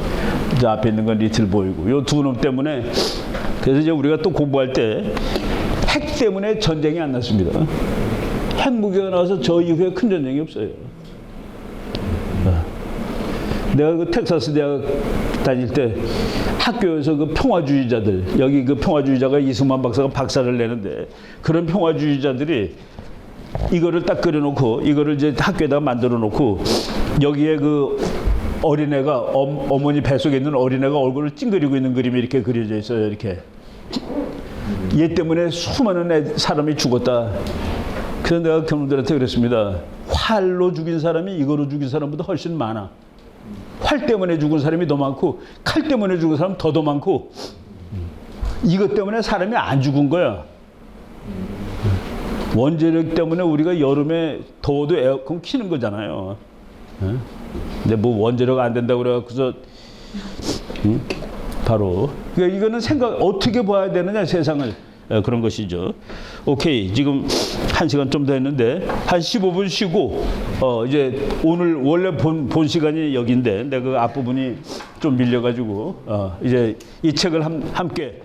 저 앞에 있는 건 리틀 보이고 요 두 놈 때문에 그래서 이제 우리가 또 공부할 때 핵 때문에 전쟁이 안 났습니다. 핵무기가 나와서 저 이후에 큰 전쟁이 없어요. 내가 그 텍사스 대학 다닐 때 학교에서 그 평화주의자들 여기 그 평화주의자가 이승만 박사가 박사를 내는데 그런 평화주의자들이 이거를 딱 그려놓고 이거를 이제 학교에다가 만들어 놓고 여기에 그 어린애가 어머니 뱃속에 있는 어린애가 얼굴을 찡그리고 있는 그림이 이렇게 그려져 있어요. 이렇게 얘 때문에 수많은 사람이 죽었다. 그래서 내가 교수들한테 그랬습니다. 활로 죽인 사람이 이거로 죽인 사람보다 훨씬 많아. 활 때문에 죽은 사람이 더 많고 칼 때문에 죽은 사람 더 많고 이것 때문에 사람이 안 죽은 거야. 원자력 때문에 우리가 여름에 더워도 에어컨 켜는 거잖아요. 근데 뭐 원자력 안 된다고 그래갖고서 바로 그러니까 이거는 생각 어떻게 봐야 되느냐 세상을 그런 것이죠. 오케이 지금 1시간 좀 더 했는데 한 15분 쉬고 이제 오늘 원래 본 시간이 여기인데 내가 그 앞부분이 좀 밀려가지고 이제 이 책을 함께